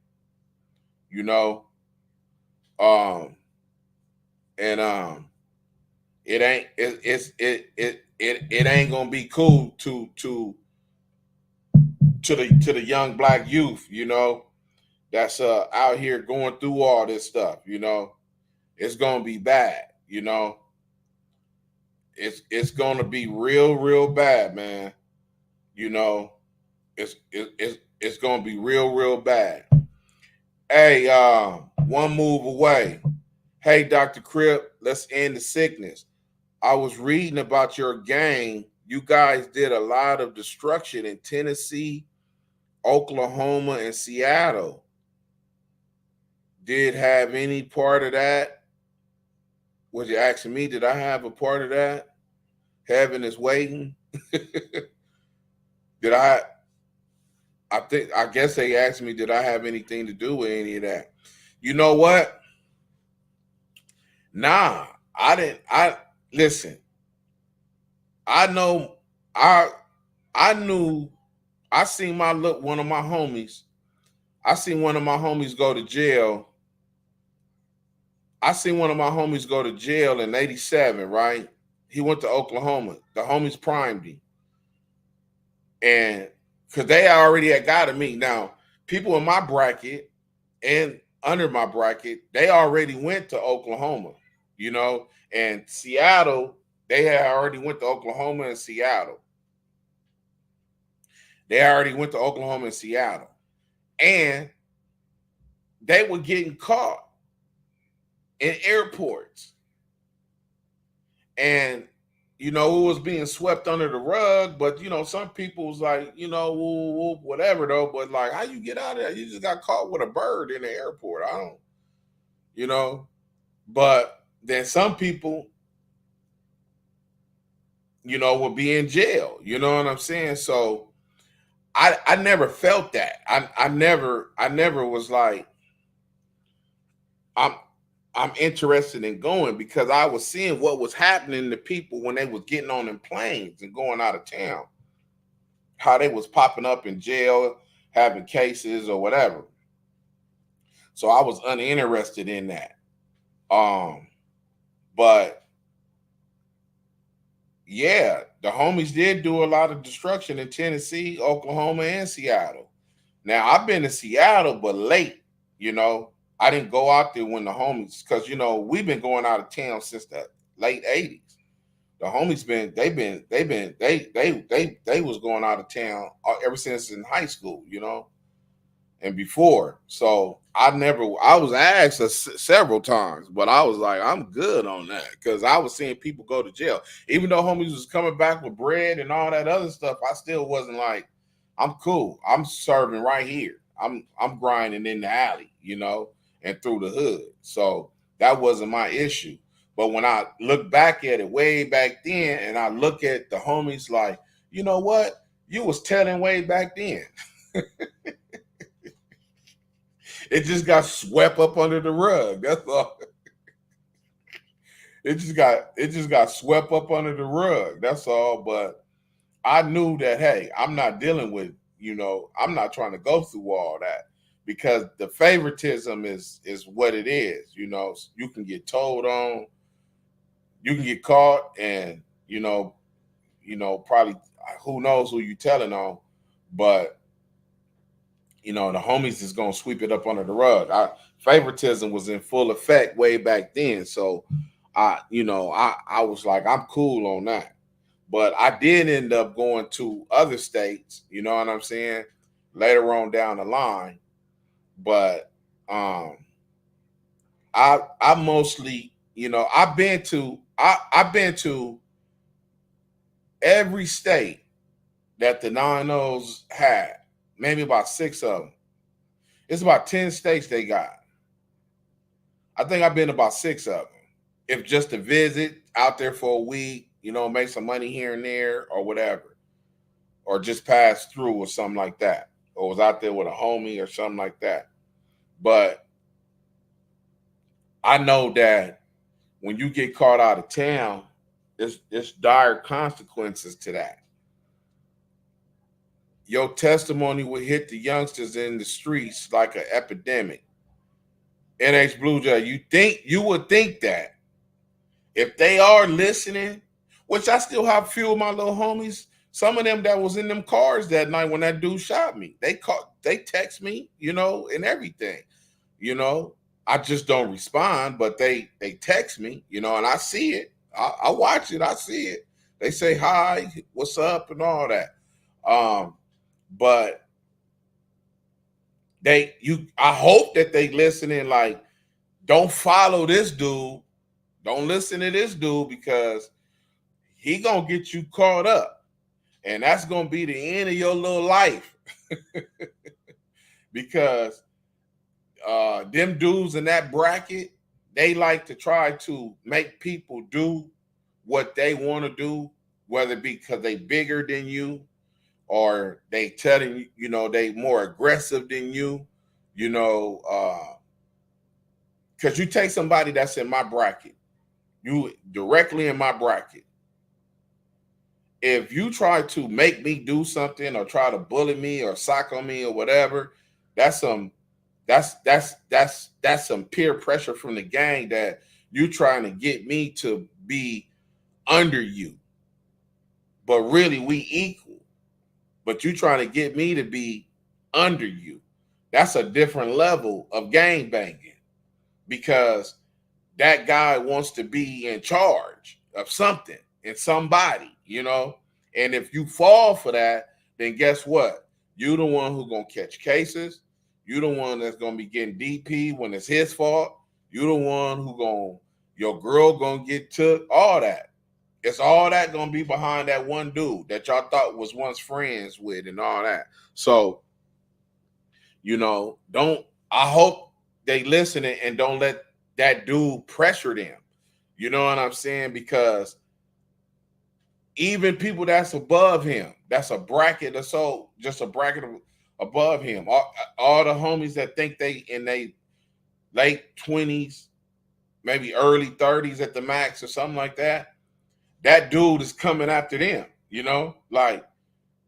you know. It ain't gonna be cool to the young black youth, you know, that's out here going through all this stuff, you know. It's gonna be bad, you know. It's gonna be real bad, man. You know, it's gonna be real bad. Hey, one move away. Hey, Dr. Crip, let's end the sickness. I was reading about your gang you guys did a lot of destruction in Tennessee, Oklahoma, and Seattle. Did have any part of that? Was you asking me, did I have a part of that? Heaven is waiting. Did I guess they asked me, did I have anything to do with any of that? You know what? Nah, I didn't. Listen. I know. I knew. I seen one of my homies. I seen one of my homies go to jail. I seen one of my homies go to jail in '87. Right? He went to Oklahoma. The homies primed him, and because they already had gotten me. Now, people in my bracket and under my bracket, they already went to Oklahoma, and Seattle, they had already went to Oklahoma and Seattle. They already went to Oklahoma and Seattle. And they were getting caught in airports. And, it was being swept under the rug. But, some people was like, whatever, though. But, like, how you get out of there? You just got caught with a bird in the airport. I don't, But then some people, would be in jail. You know what I'm saying? So I never felt that. I never was like, I'm interested in going, because I was seeing what was happening to people when they was getting on them planes and going out of town, how they was popping up in jail, having cases or whatever. So I was uninterested in that. But yeah, the homies did do a lot of destruction in Tennessee, Oklahoma, and Seattle. Now, I've been to Seattle, but late, I didn't go out there when the homies, because, we've been going out of town since the late 80s. The homies they was going out of town ever since in high school, and before. So I was asked several times, but I was like, I'm good on that, because I was seeing people go to jail. Even though homies was coming back with bread and all that other stuff, I still wasn't like, I'm cool. I'm serving right here. I'm grinding in the alley, and through the hood. So that wasn't my issue. But when I look back at it way back then, and I look at the homies like, you know what? You was telling way back then. It just got swept up under the rug. That's all. It just got swept up under the rug. That's all. But I knew that, hey, I'm not dealing with, I'm not trying to go through all that, because the favoritism is what it is. You can get told on, you can get caught, and probably who knows who you telling on, but the homies is gonna sweep it up under the rug. Favoritism was in full effect way back then, so I was like, I'm cool on that. But I did end up going to other states, you know what I'm saying, later on down the line. But I mostly, I've been to every state that the 9-0s had, maybe about 6 of them. It's about 10 states they got. I think I've been to about 6 of them. If just to visit out there for a week, make some money here and there or whatever, or just pass through or something like that, or was out there with a homie or something like that. But I know that when you get caught out of town, it's dire consequences to that. Your testimony will hit the youngsters in the streets like an epidemic. NH Blue Jay, you would think that if they are listening, which I still have a few of my little homies, some of them that was in them cars that night when that dude shot me, they text me, and everything, I just don't respond, but they text me, and I see it. I watch it. I see it. They say hi, what's up, and all that. But I hope that they listening, like, don't follow this dude. Don't listen to this dude, because he gonna get you caught up, and that's gonna be the end of your little life. Because them dudes in that bracket, they like to try to make people do what they want to do, whether it be because they bigger than you, or they telling you, you know, they more aggressive than you, you know, because you take somebody that's in my bracket, you directly in my bracket. If you try to make me do something or try to bully me or sock on me or whatever, that's some that's some peer pressure from the gang that you trying to get me to be under you. But really we equal. But you trying to get me to be under you. That's a different level of gang banging, because that guy wants to be in charge of something and somebody, you know. And if you fall for that, then guess what? You the one who gonna catch cases. You the one that's gonna be getting DP when it's his fault. You the one who your girl gonna get took. All that. It's all that gonna be behind that one dude that y'all thought was once friends with and all that. So, you know, I hope they listen and don't let that dude pressure them. You know what I'm saying? Because even people that's above him, that's a bracket or so, just a bracket above him. All the homies that think they in they late 20s, maybe early 30s at the max or something like that, that dude is coming after them, you know? Like,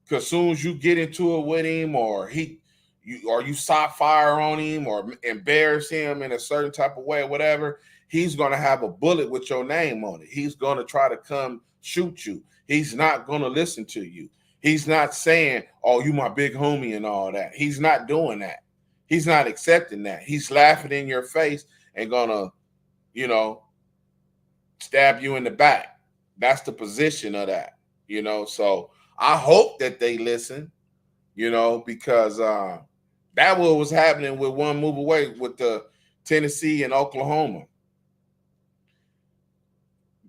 because soon as you get into it with him, or you soft fire on him or embarrass him in a certain type of way or whatever, he's going to have a bullet with your name on it. He's going to try to come shoot you. He's not going to listen to you. He's not saying, oh, you my big homie and all that. He's not doing that. He's not accepting that. He's laughing in your face and going to, you know, stab you in the back. That's the position of that, you know. So I hope that they listen, you know, because that what was happening with one move away with the Tennessee and Oklahoma.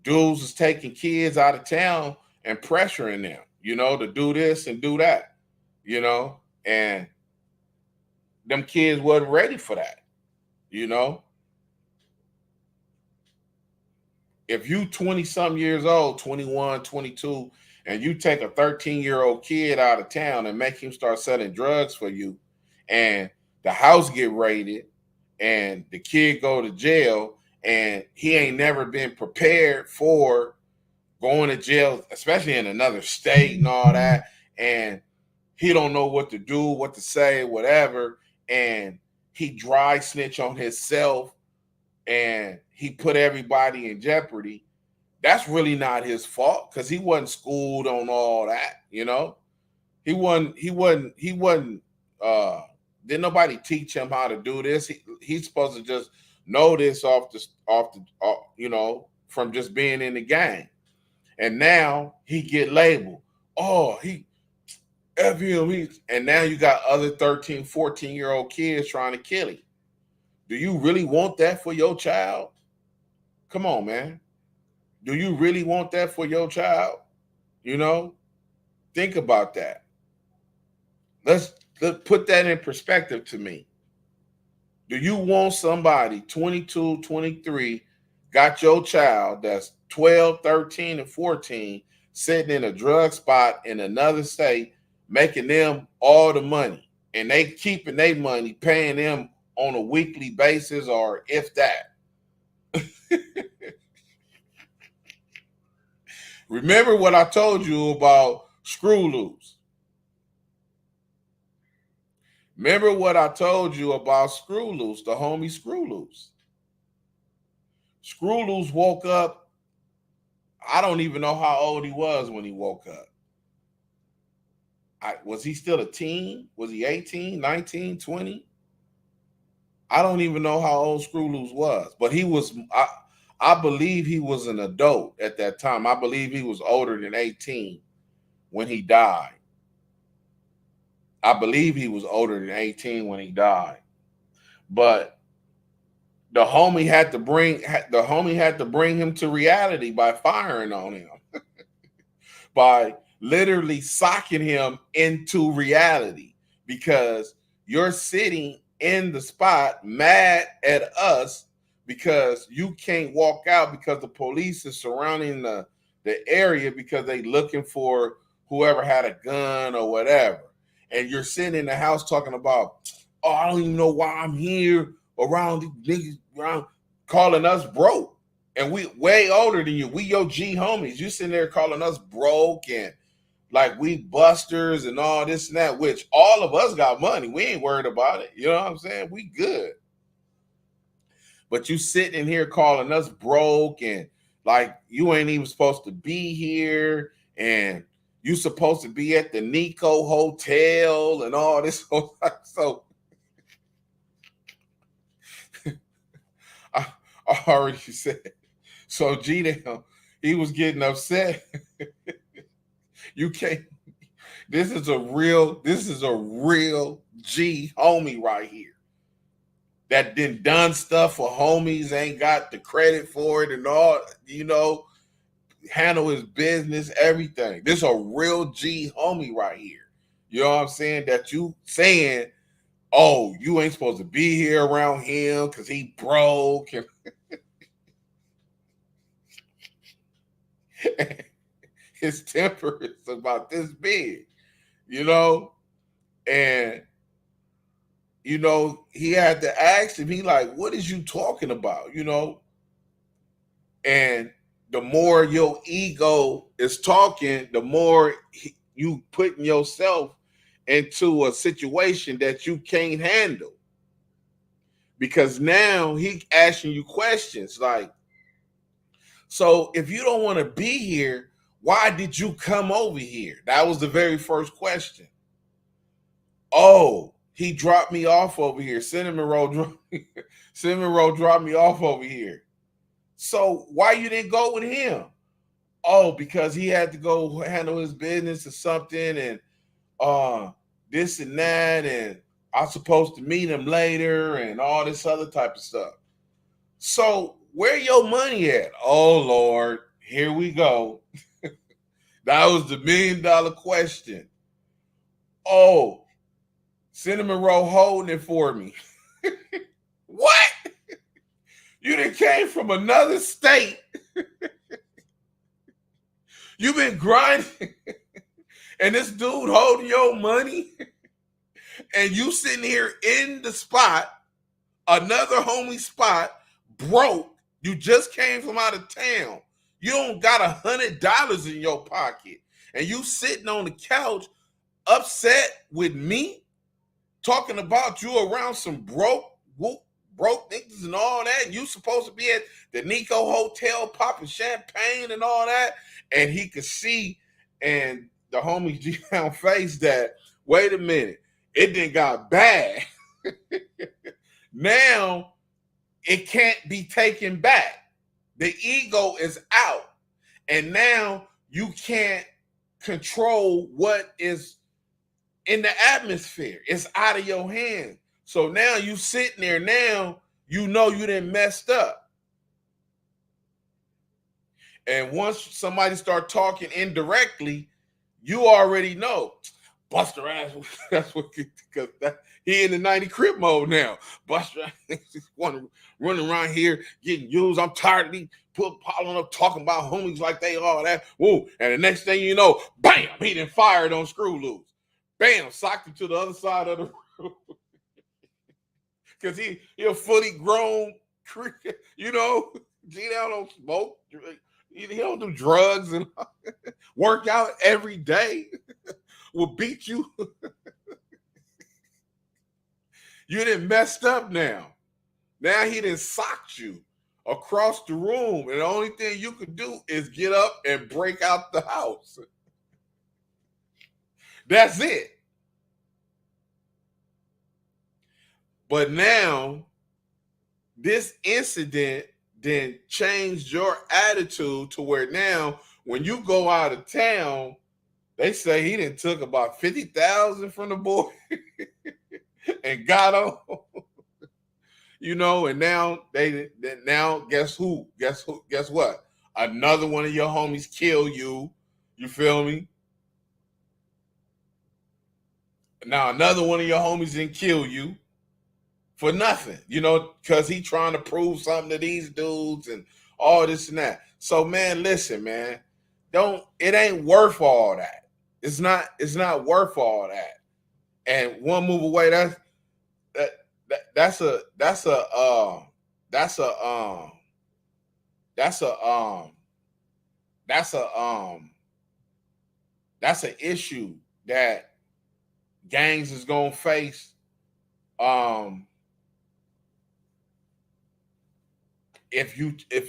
Dudes was taking kids out of town and pressuring them, you know, to do this and do that, you know, and them kids wasn't ready for that, you know. If you 20-something years old, 21, 22, and you take a 13-year-old kid out of town and make him start selling drugs for you, and the house get raided and the kid go to jail, and he ain't never been prepared for going to jail, especially in another state and all that, and he don't know what to do, what to say, whatever, and he dry snitch on himself and he put everybody in jeopardy. That's really not his fault, because he wasn't schooled on all that, you know. Didn't nobody teach him how to do this. He's supposed to just know this off you know, from just being in the gang. And now he get labeled, oh, he F him, and now you got other 13, 14-year-old kids trying to kill him. Do you really want that for your child? Come on, man. Do you really want that for your child? You know, think about that. Let's put that in perspective to me. Do you want somebody 22, 23, got your child that's 12, 13, and 14 sitting in a drug spot in another state, making them all the money, and they keeping their money, paying them on a weekly basis, or if that? Remember what I told you about Screw Loose. Remember what I told you about Screw Loose, the homie Screw Loose. Screw Loose woke up. I don't even know how old he was when he woke up. Was he still a teen? Was he 18, 19, 20? I don't even know how old Screw Loose was, but he was, I believe he was an adult at that time. I believe he was older than 18 when he died. I believe he was older than 18 when he died. But the homie had to bring him to reality by firing on him. by literally socking him into reality because you're sitting in the spot mad at us because you can't walk out because the police is surrounding the area because they looking for whoever had a gun or whatever. And you're sitting in the house talking about, oh, I don't even know why I'm here around these niggas around calling us broke. And we way older than you. We your G homies. You sitting there calling us broke and like we busters and all this and that, which all of us got money. We ain't worried about it. You know what I'm saying? We good. But you sitting in here calling us broke and like you ain't even supposed to be here and you supposed to be at the Nico Hotel and all this. So I already said. So G, he was getting upset. You can't. This is a real G homie right here. That done stuff for homies, ain't got the credit for it and all, handle his business, everything. This a real G homie right here. You know what I'm saying? That you saying, oh, you ain't supposed to be here around him because he broke. And his temper is about this big, and he had to ask him, he like, what is you talking about? And the more your ego is talking, the more you putting yourself into a situation that you can't handle. Because now he asking you questions like, so if you don't want to be here, why did you come over here? That was the very first question. Oh, he dropped me off over here. Cinnamon Roll dropped me off over here. So why you didn't go with him? Oh, because he had to go handle his business or something and this and that, and I'm supposed to meet him later and all this other type of stuff. So where your money at? Oh, Lord, here we go. That was the $1 million question. Oh, Cinnamon Roll holding it for me. What? You done came from another state. You've been grinding. And this dude holding your money. And you sitting here in the spot, another homie spot, broke. You just came from out of town. You don't got $100 in your pocket. And you sitting on the couch upset with me, talking about you around some broke niggas and all that. You supposed to be at the Nico Hotel popping champagne and all that. And he could see, and the homie G-Town face that, wait a minute, it done got bad. Now, it can't be taken back. The ego is out. And now you can't control what is in the atmosphere. It's out of your hands. So now you sitting there now, you done messed up. And once somebody start talking indirectly, you already know. Buster ass, that's what, because he in the 90 Crip mode now. Buster ass running around here getting used. I'm tired of these piling up talking about homies like they all that. Whoa. And the next thing you know, bam, he done fired on Screw Loose. Bam, socked him to the other side of the room. Because he a fully grown, G-Down don't smoke. He don't do drugs and work out every day. Will beat you. You done messed up now. Now he done socked you across the room. And the only thing you could do is get up and break out the house. That's it. But now, this incident then changed your attitude to where now, when you go out of town, they say he done took about 50,000 from the boy and got on. And now guess who? Guess what? Another one of your homies kill you You feel me? Now another one of your homies didn't kill you for nothing, you know, because he trying to prove something to these dudes and all this and that. So man, listen, man, it ain't worth all that. It's not worth all that. And one move away, that's that's a that's a that's a that's a that's a that's an issue that gangs is gonna face. If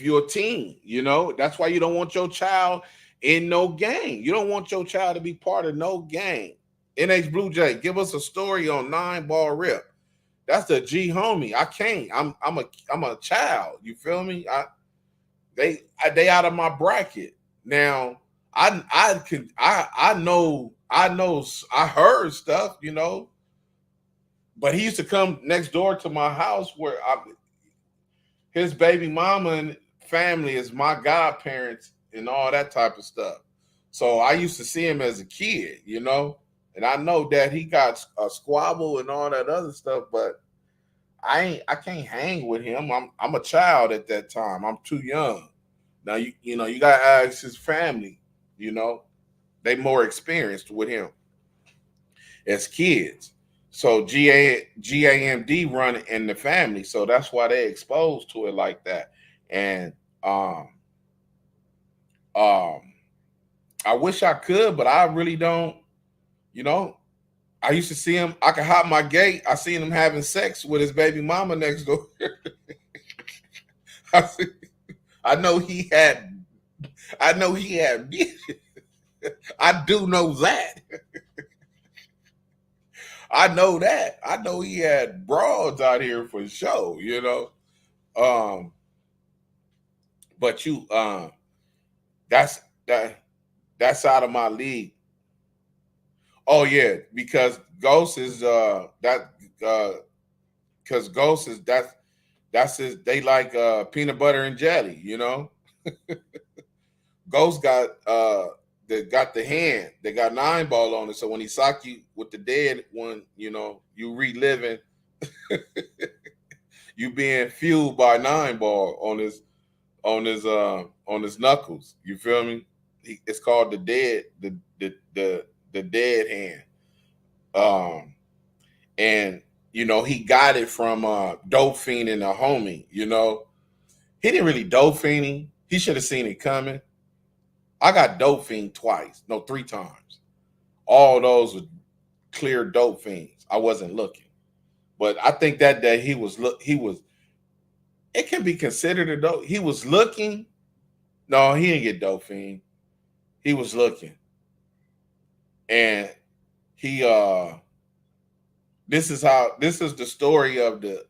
you're a teen, you know, that's why you don't want your child in no gang. You don't want your child to be part of no gang. NH Blue Jay, give us a story on 9-ball rip. That's the G homie. I can't. I'm a child. You feel me? They out of my bracket. Now I heard stuff, you know, but he used to come next door to my house where his baby mama and family is my godparents and all that type of stuff. So I used to see him as a kid, you know, and I know that he got a squabble and all that other stuff, but I can't hang with him. I'm a child at that time. I'm too young. Now you know you gotta ask his family, you know, they more experienced with him as kids. So GAMD run in the family, so that's why they exposed to it like that. And I wish I could, but I really don't. You know, I used to see him. I could hop my gate. I seen him having sex with his baby mama next door. I know he had. I do know that. I know that. I know he had broads out here for sure, you know. But that's out of my league. Oh yeah, because Ghost is because Ghost is that's his, they like peanut butter and jelly, you know. Ghost got the hand. They got 9-ball on it. So when he sock you with the dead one, you know, you reliving, you being fueled by 9-ball on his knuckles. You feel me? It's called the dead hand. And you know, he got it from dope fiend and a homie, you know. He didn't really dope fiend. He should have seen it coming. I got dope fiend twice, no, 3 times. All those were clear dope fiends. I wasn't looking, but I think that day he was. It can be considered a dope. He was looking. No, he didn't get dope fiend. He was looking, and he. This is the story of the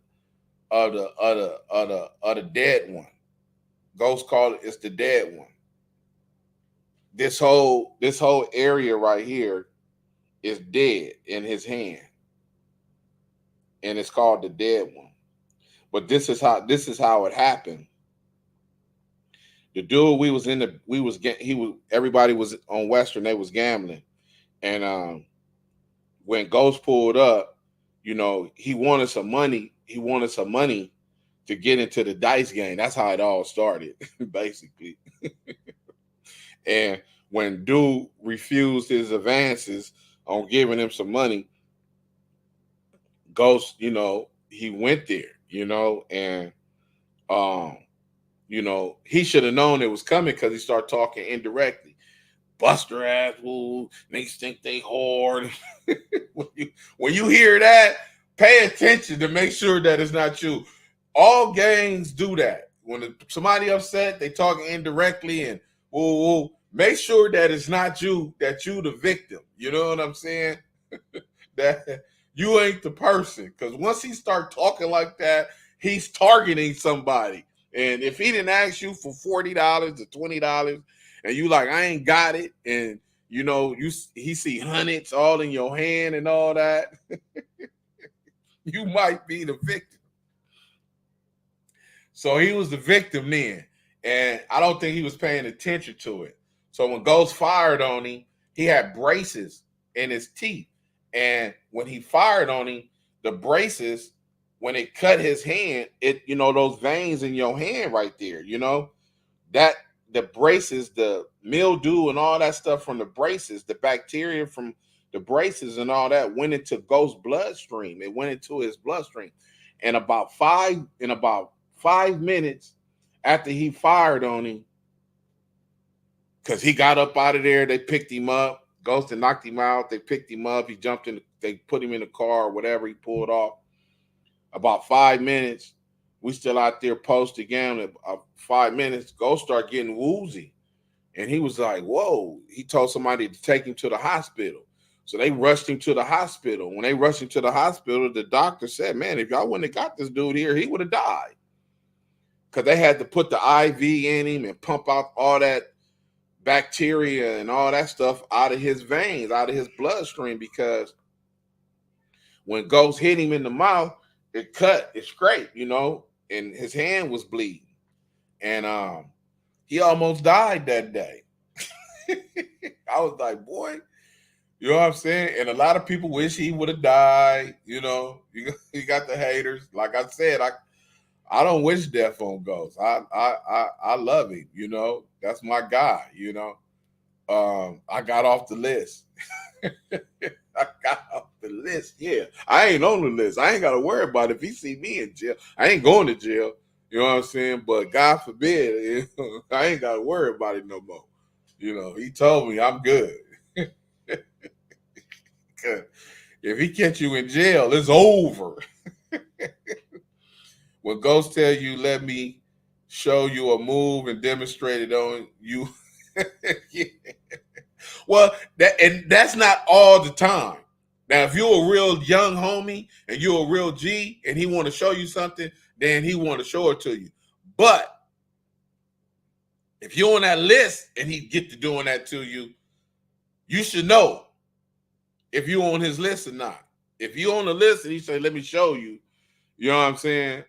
dead one. Ghost call it. It's the dead one. This whole area right here is dead in his hand, and it's called the dead one. But this is how it happened. The dude everybody was on Western. They was gambling, and when Ghost pulled up, you know, he wanted some money. He wanted some money to get into the dice game. That's how it all started, basically. And when dude refused his advances on giving him some money, Ghost, you know, he went there, you know, and you know, he should have known it was coming because he started talking indirectly. Buster ass, woo, niggas think they hard. when you hear that, pay attention to make sure that it's not you. All gangs do that. When somebody upset, they talking indirectly and woo. Make sure that it's not you, that you the victim. You know what I'm saying? That you ain't the person. Because once he start talking like that, he's targeting somebody. And if he didn't ask you for $40 or $20, and you like, I ain't got it, and you know, he see hundreds all in your hand and all that, you might be the victim. So he was the victim then, and I don't think he was paying attention to it. So when Ghost fired on him, he had braces in his teeth. And when he fired on him, the braces, when it cut his hand, it, you know, those veins in your hand right there, you know, that the braces, the mildew and all that stuff from the braces, the bacteria from the braces and all that went into Ghost's bloodstream. It went into his bloodstream. And about 5 minutes after he fired on him, because he got up out of there, they picked him up. Ghost and knocked him out. They picked him up. He jumped in. They put him in the car or whatever. He pulled off. About 5 minutes, we still out there post again. 5 minutes, Ghost started getting woozy. And he was like, whoa. He told somebody to take him to the hospital. So they rushed him to the hospital. When they rushed him to the hospital, the doctor said, man, if y'all wouldn't have got this dude here, he would have died. Because they had to put the IV in him and pump out all that bacteria and all that stuff out of his veins, out of his bloodstream, because when Ghost hit him in the mouth, it cut, it scraped, you know, and his hand was bleeding. And he almost died that day. I was like, boy, you know what I'm saying? And a lot of people wish he would have died, you know. You got the haters. Like I said, I don't wish death on Ghost. I love him, you know. That's my guy, you know. I got off the list. I got off the list. Yeah, I ain't on the list. I ain't got to worry about it. If he see me in jail, I ain't going to jail. You know what I'm saying? But God forbid, you know, I ain't got to worry about it no more. You know, he told me I'm good. If he catch you in jail, it's over. When Ghost tell you, let me show you a move and demonstrate it on you. Yeah. Well, that's not all the time. Now, if you're a real young homie and you're a real G and he want to show you something, then he want to show it to you. But if you're on that list and he get to doing that to you, you should know if you're on his list or not. If you're on the list and he say, let me show you, you know what I'm saying?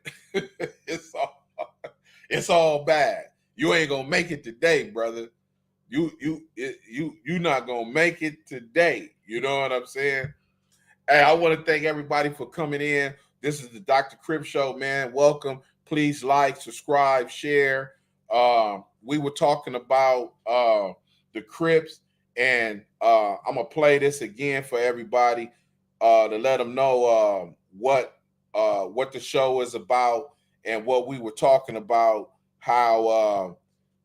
It's all bad. You ain't gonna make it today, brother. You not gonna make it today. You know what I'm saying? Hey, I want to thank everybody for coming in. This is the Dr. Crip Show, man. Welcome. Please like, subscribe, share. We were talking about the Crips, and I'm gonna play this again for everybody to let them know what the show is about and what we were talking about. How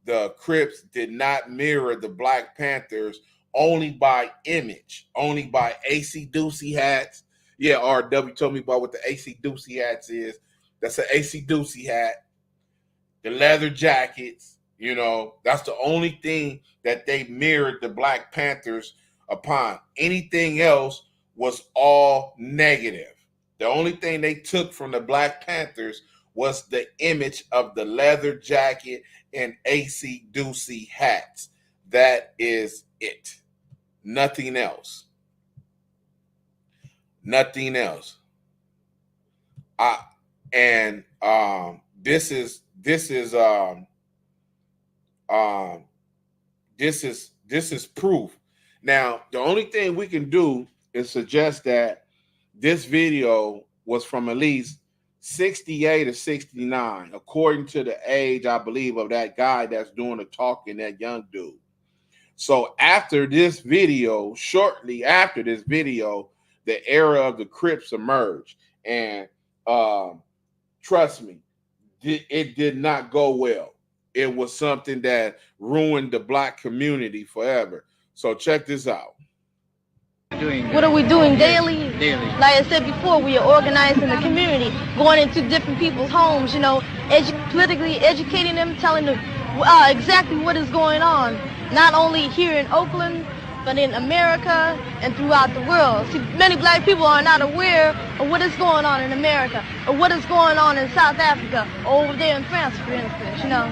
the Crips did not mirror the Black Panthers only by image, only by AC Doocy hats. Yeah, RW told me about what the AC Doocy hats is. That's an AC Doocy hat. The leather jackets, you know, that's the only thing that they mirrored the Black Panthers upon. Anything else was all negative. The only thing they took from the Black Panthers was the image of the leather jacket and AC Doocy hats. That is it. Nothing else. Nothing else. This is proof. Now, the only thing we can do is suggest that this video was from at least 68 or 69, according to the age, I believe, of that guy that's doing the talking, that young dude. So after this video, shortly after this video, the era of the Crips emerged. And trust me, it did not go well. It was something that ruined the Black community forever. So check this out.
What are we doing daily? Like I said before, we are organizing the community, going into different people's homes, you know, politically educating them, telling them exactly what is going on, not only here in Oakland, but in America and throughout the world. See, many Black people are not aware of what is going on in America, or what is going on in South Africa, or over there in France, for instance, you know.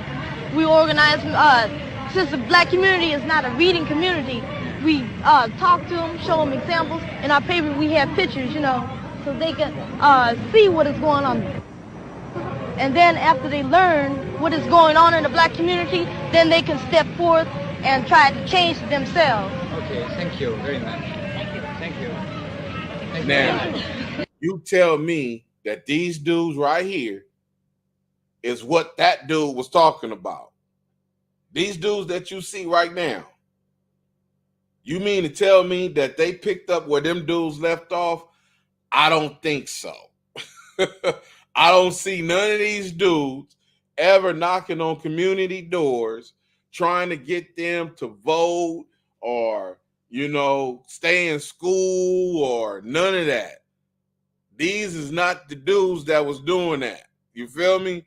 We organize, since the Black community is not a reading community, we talk to them, show them examples. In our paper, we have pictures, you know, so they can see what is going on. And then after they learn what is going on in the Black community, then they can step forth and tried to change themselves.
Okay, thank you very much. Thank you. Thank you. Thank you
Now,
very much.
you tell me that these dudes right here is what that dude was talking about. These dudes that you see right now, you mean to tell me that they picked up where them dudes left off? I don't think so. I don't see none of these dudes ever knocking on community doors trying to get them to vote or, stay in school or none of that. These is not the dudes that was doing that. You feel me?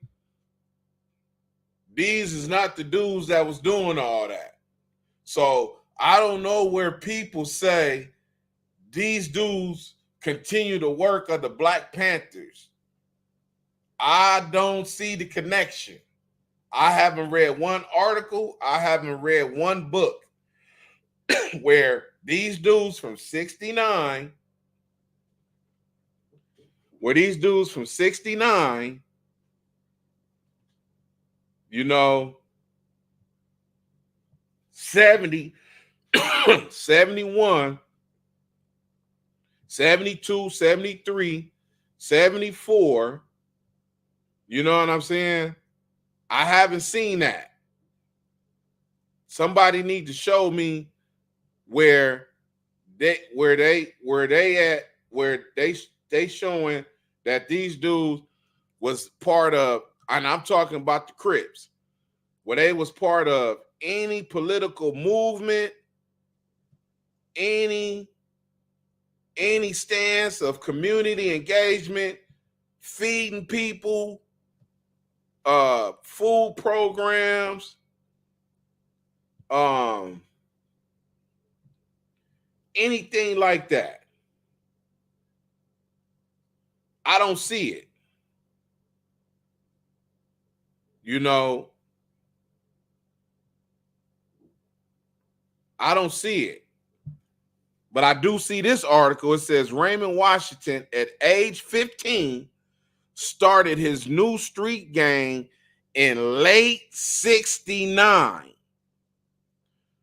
These is not the dudes that was doing all that. So I don't know where people say these dudes continue to work of the Black Panthers. I don't see the connection. I haven't read one article. I haven't read one book where these dudes from 69, where these dudes from 69, 70, 71, 72, 73, 74, you know what I'm saying? I haven't seen that. Somebody need to show me where they showing that these dudes was part of, and I'm talking about the Crips, where they was part of any political movement, any stance of community engagement, feeding people, food programs, anything like that. I don't see it. I don't see it. But I do see this article. It says Raymond Washington at age 15 started his new street gang in late 69.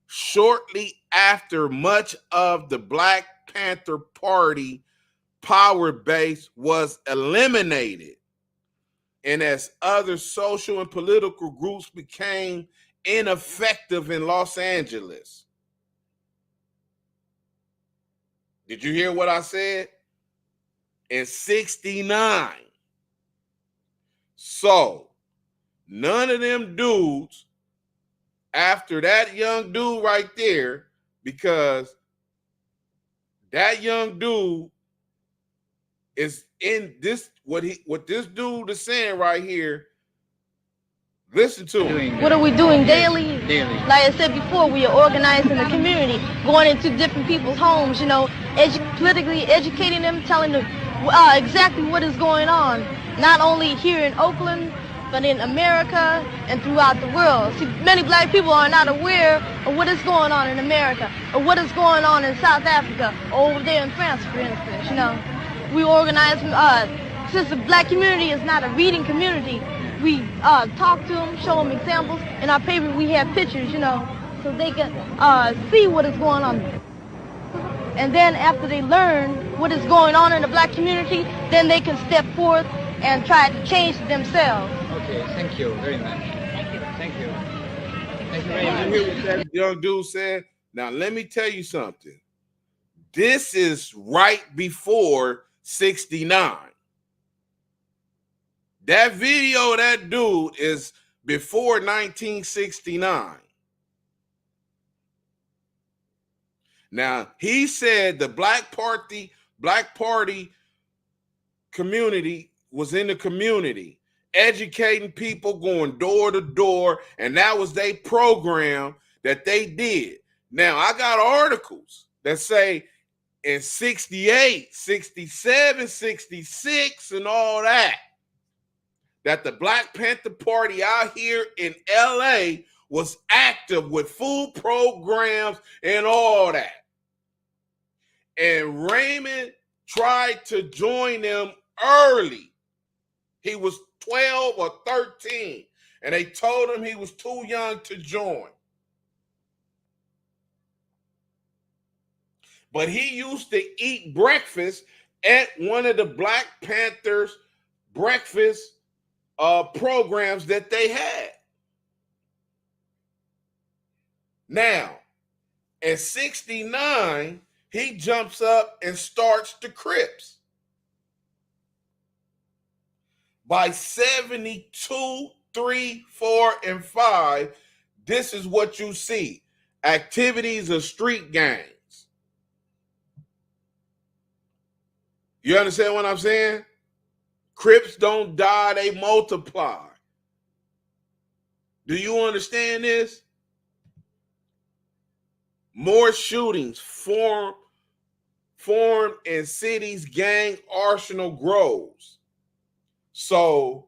Shortly after much of the Black Panther Party power base was eliminated, and as other social and political groups became ineffective in Los Angeles. Did you hear what I said? In 69. So, none of them dudes, after that young dude right there, because that young dude is in this, what this dude is saying right here. Listen to him.
What are we doing daily?
Daily.
Like I said before, we are organizing the community, going into different people's homes, politically educating them, telling them exactly what is going on, not only here in Oakland, but in America and throughout the world. See, many Black people are not aware of what is going on in America, or what is going on in South Africa, or over there in France, for instance. We organize, since the Black community is not a reading community, we talk to them, show them examples. In our paper, we have pictures, so they can see what is going on. And then after they learn what is going on in the Black community, then they can step forth and try to change themselves.
Okay, thank you very much. Thank you. Thank you. Thank you very
You
much.
hear what that young dude said? Now, let me tell you something. This is right before 69. That video of that dude is before 1969. Now, he said the Black Party community was in the community, educating people, going door to door, and that was their program that they did. Now, I got articles that say in 68, 67, 66, and all that the Black Panther Party out here in LA was active with food programs and all that. And Raymond tried to join them early. He was 12 or 13, and they told him he was too young to join. but he used to eat breakfast at one of the Black Panthers breakfast programs that they had. Now, at 69, he jumps up and starts the Crips. By 72, 3, 4, and 5, this is what you see. Activities of street gangs. You understand what I'm saying? Crips don't die, they multiply. Do you understand this? More shootings form in cities, gang arsenal grows. So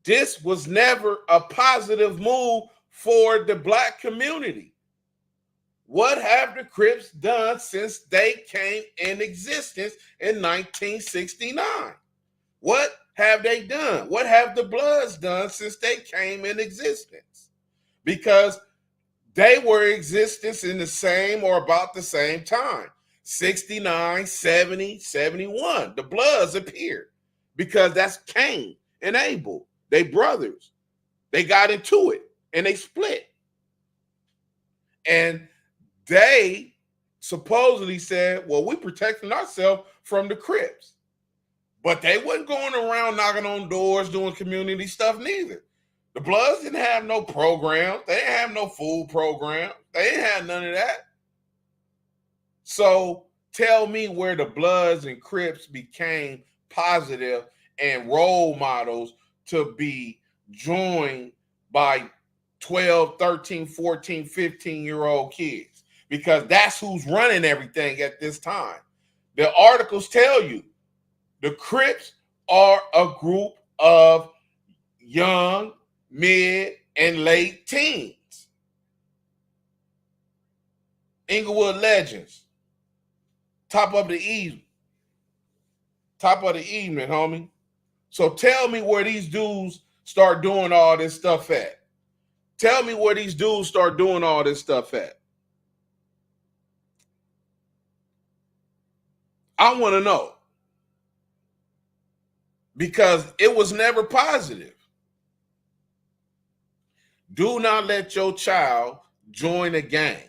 this was never a positive move for the Black community. What have the Crips done since they came in existence in 1969? What have they done? What have the Bloods done since they came in existence? Because they were in existence in the same or about the same time. 69, 70, 71. The Bloods appeared because that's Cain and Abel. They brothers. They got into it and they split. And they supposedly said, well, we're protecting ourselves from the Crips. But they wasn't going around knocking on doors doing community stuff neither. The Bloods didn't have no programs. They didn't have no food program. They didn't have none of that. So tell me where the Bloods and Crips became positive and role models to be joined by 12, 13, 14, 15-year-old kids. Because that's who's running everything at this time. The articles tell you the Crips are a group of young, mid, and late teens. Inglewood legends. Top of the evening. Top of the evening, homie. So tell me where these dudes start doing all this stuff at. Tell me where these dudes start doing all this stuff at. I want to know. Because it was never positive. Do not let your child join a gang.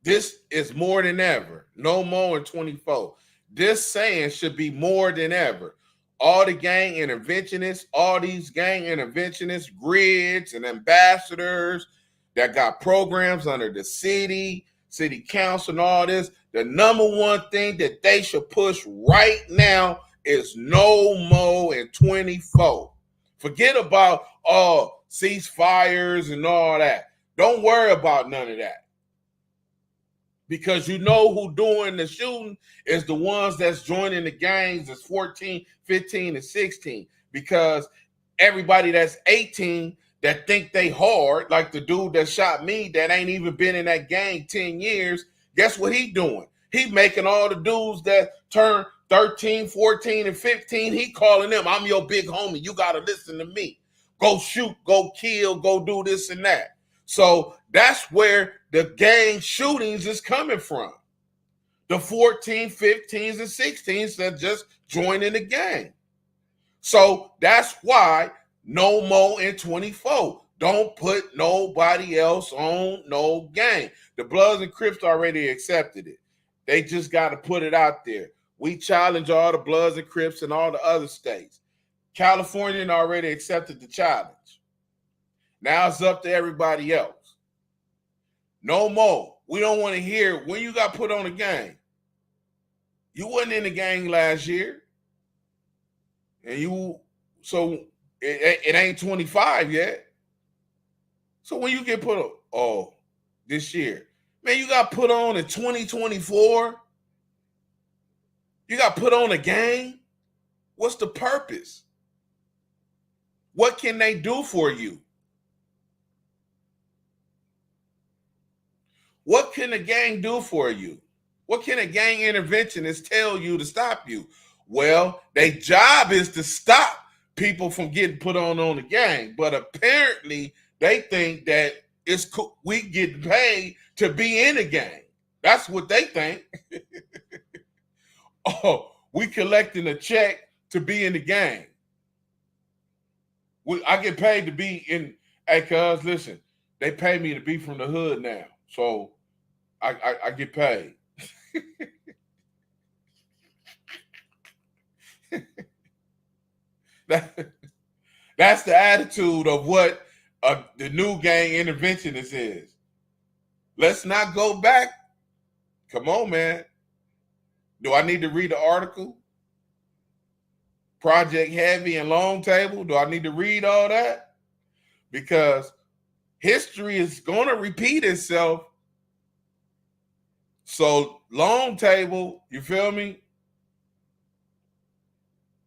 This is more than ever. No more in 24. This saying should be more than ever. All the gang interventionists, all these gang interventionists, grids and ambassadors that got programs under the city council and all this, the number one thing that they should push right now is no more in 24. Forget about all ceasefires and all that. Don't worry about none of that. Because you know who doing the shooting is the ones that's joining the gangs that's 14, 15, and 16. Because everybody that's 18 that think they hard, like the dude that shot me that ain't even been in that gang 10 years, guess what he doing? He making all the dudes that turn 13, 14, and 15, he calling them, I'm your big homie. You got to listen to me. Go shoot, go kill, go do this and that. So that's where the gang shootings is coming from. The 14, 15s, and 16s that just joined in the gang. So that's why no more in 24. Don't put nobody else on no gang. The Bloods and Crips already accepted it. They just got to put it out there. We challenge all the Bloods and Crips in all the other states. California already accepted the challenge. Now it's up to everybody else. No more. We don't want to hear when you got put on a gang. You wasn't in the gang last year. And it ain't 25 yet. So when you get put on, this year, man, you got put on in 2024. You got put on a gang. What's the purpose? What can they do for you? What can a gang do for you? What can a gang interventionist tell you to stop you? Well, their job is to stop people from getting put on the gang. But apparently, they think that it's cool. We get paid to be in the gang. That's what they think. Oh, we collecting a check to be in the gang. I get paid to be in. Hey, cuz, listen, they pay me to be from the hood now, so I get paid. That's the attitude of what the new gang interventionist is. Let's not go back. Come on, man. Do I need to read the article? Project Heavy and Long Table? Do I need to read all that? Because history is going to repeat itself. So Long Table, you feel me?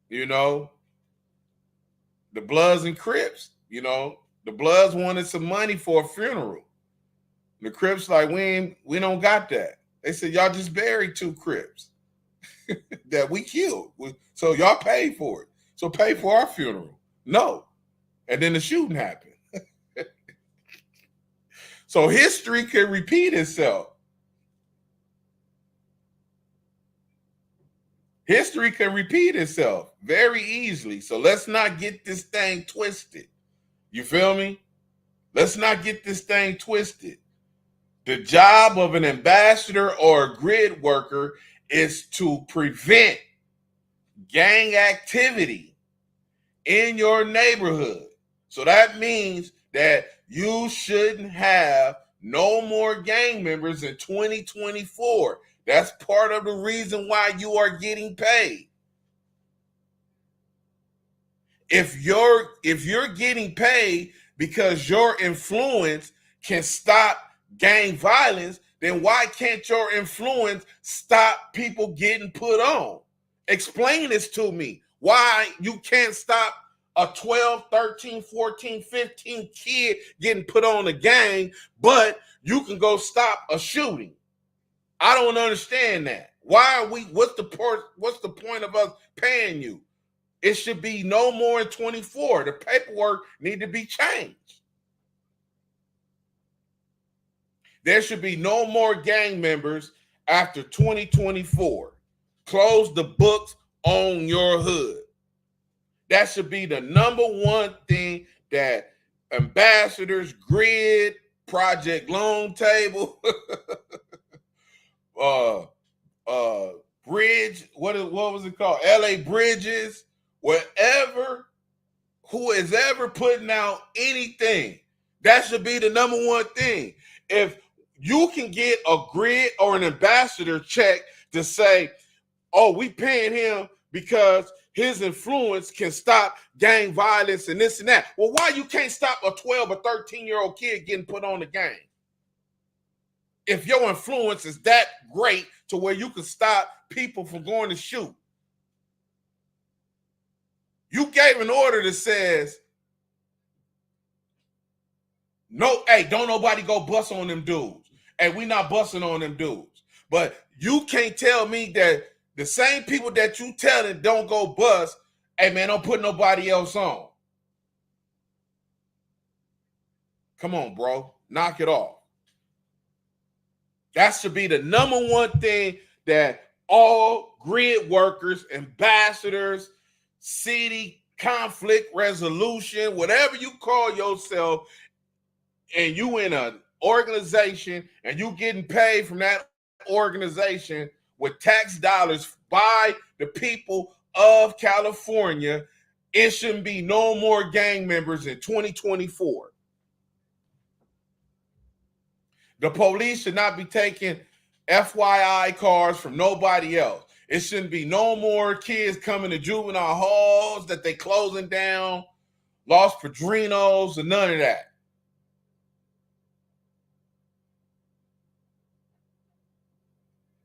You know, the Bloods and Crips, you know, the Bloods wanted some money for a funeral. The Crips like, we don't got that. They said, y'all just buried 2 Crips that we killed. So y'all paid for it. So pay for our funeral. No. And then the shooting happened. So history can repeat itself. History can repeat itself very easily. So let's not get this thing twisted. You feel me? Let's not get this thing twisted. The job of an ambassador or a grid worker is to prevent gang activity in your neighborhood. So that means that you shouldn't have no more gang members in 2024. That's part of the reason why you are getting paid. If you're getting paid because your influence can stop gang violence, then why can't your influence stop people getting put on? Explain this to me. Why you can't stop a 12, 13, 14, 15 kid getting put on a gang, but you can go stop a shooting? I don't understand that. Why are we, what's the point of us paying you? It should be no more in 24. The paperwork need to be changed. There should be no more gang members after 2024. Close the books on your hood. That should be the number one thing that ambassadors, grid, Project Long Table, Bridge, what was it called? LA Bridges, whatever, who is ever putting out anything, that should be the number one thing. If you can get a grid or an ambassador check to say, oh, we paying him because his influence can stop gang violence and this and that. Well, why you can't stop a 12 or 13-year-old kid getting put on the gang? If your influence is that great to where you can stop people from going to shoot. You gave an order that says, no, hey, don't nobody go bust on them dudes. Hey, we not busting on them dudes. But you can't tell me that the same people that you telling don't go bust, hey man, don't put nobody else on. Come on, bro. Knock it off. That should be the number one thing that all grid workers, ambassadors, city conflict resolution, whatever you call yourself, and you in an organization and you getting paid from that organization with tax dollars by the people of California, it shouldn't be no more gang members in 2024. The police should not be taking FYI cars from nobody else. It shouldn't be no more kids coming to juvenile halls that they closing down, Los Padrinos, and none of that.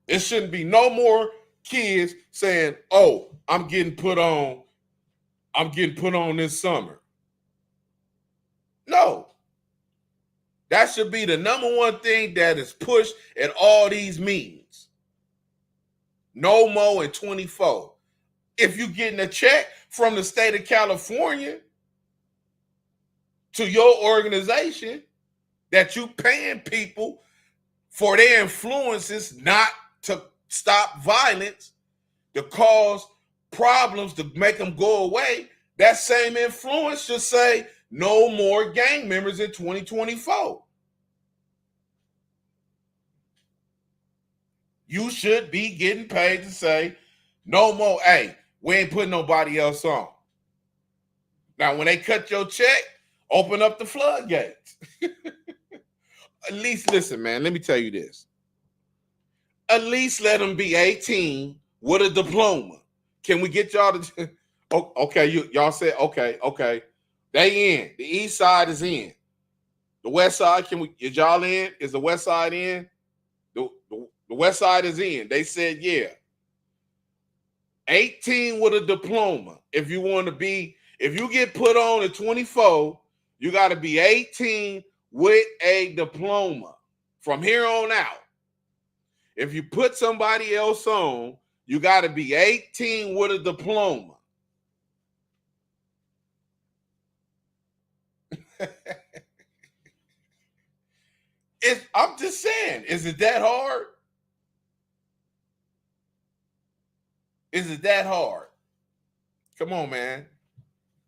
It shouldn't be no more kids saying, oh, I'm getting put on this summer. No. That should be the number one thing that is pushed at all these meetings. No more in 24. If you're getting a check from the state of California to your organization, that you paying people for their influences not to stop violence, to cause problems, to make them go away, that same influence should say no more gang members in 2024. You should be getting paid to say no more. Hey, we ain't putting nobody else on. Now, when they cut your check, open up the floodgates. At least, listen, man, let me tell you this. At least let them be 18 with a diploma. Can we get y'all to... Okay, y'all said, okay. They in. The east side is in. The west side, is y'all in? Is the west side in? The west side is in. They said, yeah. 18 with a diploma. If you get put on at 24, you got to be 18 with a diploma from here on out. If you put somebody else on, you got to be 18 with a diploma. I'm just saying, is it that hard? Is it that hard? Come on, man.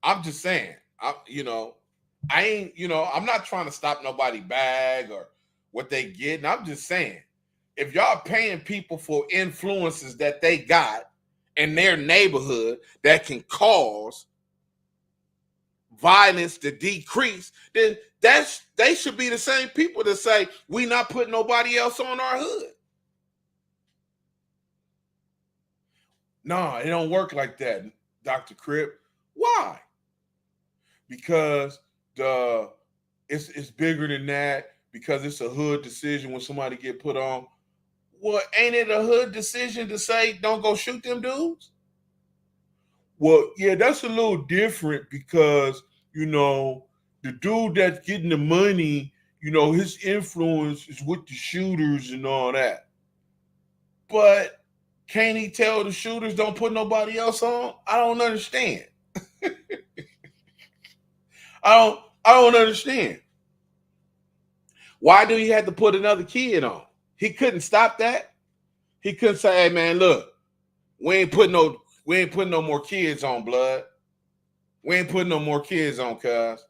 I'm just saying, I'm not trying to stop nobody bag or what they get. And I'm just saying, if y'all paying people for influences that they got in their neighborhood that can cause violence to decrease, then they should be the same people that say we not putting nobody else on our hood. No, it don't work like that, Dr. Crip. Why? Because it's bigger than that, because it's a hood decision when somebody get put on. Well, ain't it a hood decision to say don't go shoot them dudes? Well, yeah, that's a little different because, the dude that's getting the money, his influence is with the shooters and all that. But can't he tell the shooters don't put nobody else on? I don't understand. I don't understand. Why do he have to put another kid on? He couldn't stop that. He couldn't say, hey man, look, we ain't putting no more kids on, blood. We ain't putting no more kids on, cuz.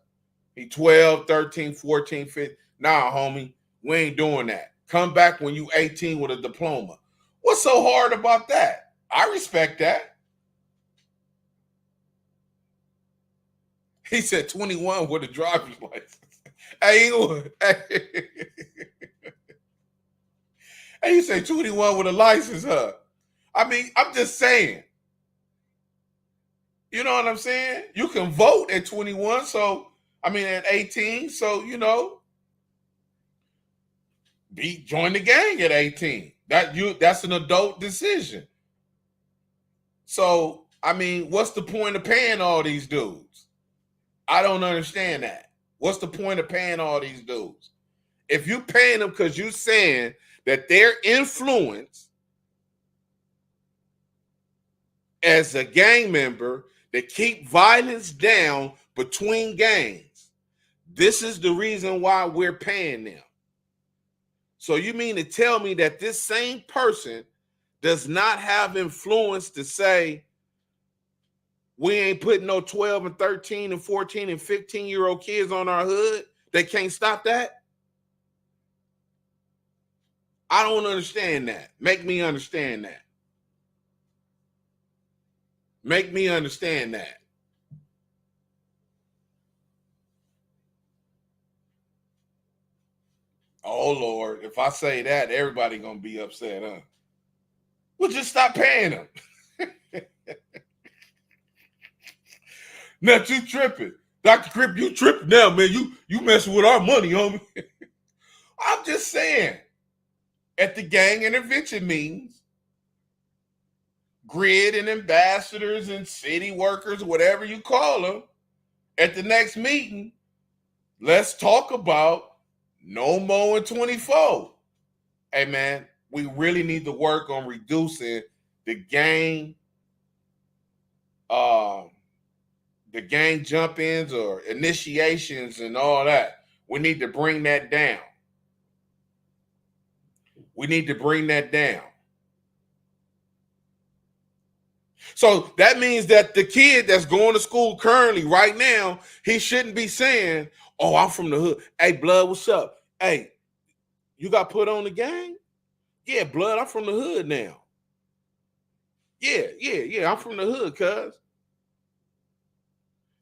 He 12, 13, 14, 15. Nah, homie, we ain't doing that. Come back when you 18 with a diploma. What's so hard about that? I respect that. He said 21 with a driver's license. Hey, you say 21 with a license, huh? I mean, I'm just saying. You know what I'm saying? You can vote at 21, at 18, join the gang at 18. That's an adult decision. So, what's the point of paying all these dudes? I don't understand that. What's the point of paying all these dudes? If you paying them because you saying that their influence as a gang member to keep violence down between gangs, this is the reason why we're paying them. So you mean to tell me that this same person does not have influence to say we ain't putting no 12 and 13 and 14 and 15-year-old kids on our hood? They can't stop that? I don't understand that. Make me understand that. Make me understand that. Oh, Lord, if I say that, everybody going to be upset, huh? Well, just stop paying them. Now, you tripping. Dr. Crip, you tripping now, man. You messing with our money, homie. I'm just saying, at the gang intervention meetings, grid and ambassadors and city workers, whatever you call them, at the next meeting, let's talk about no more in 24. Hey, man, we really need to work on reducing the gang jump-ins or initiations and all that. We need to bring that down. We need to bring that down. So that means that the kid that's going to school currently right now, he shouldn't be saying, oh, I'm from the hood. Hey, blood, what's up? Hey, you got put on the gang? Yeah, blood, I'm from the hood now. Yeah, I'm from the hood, cuz.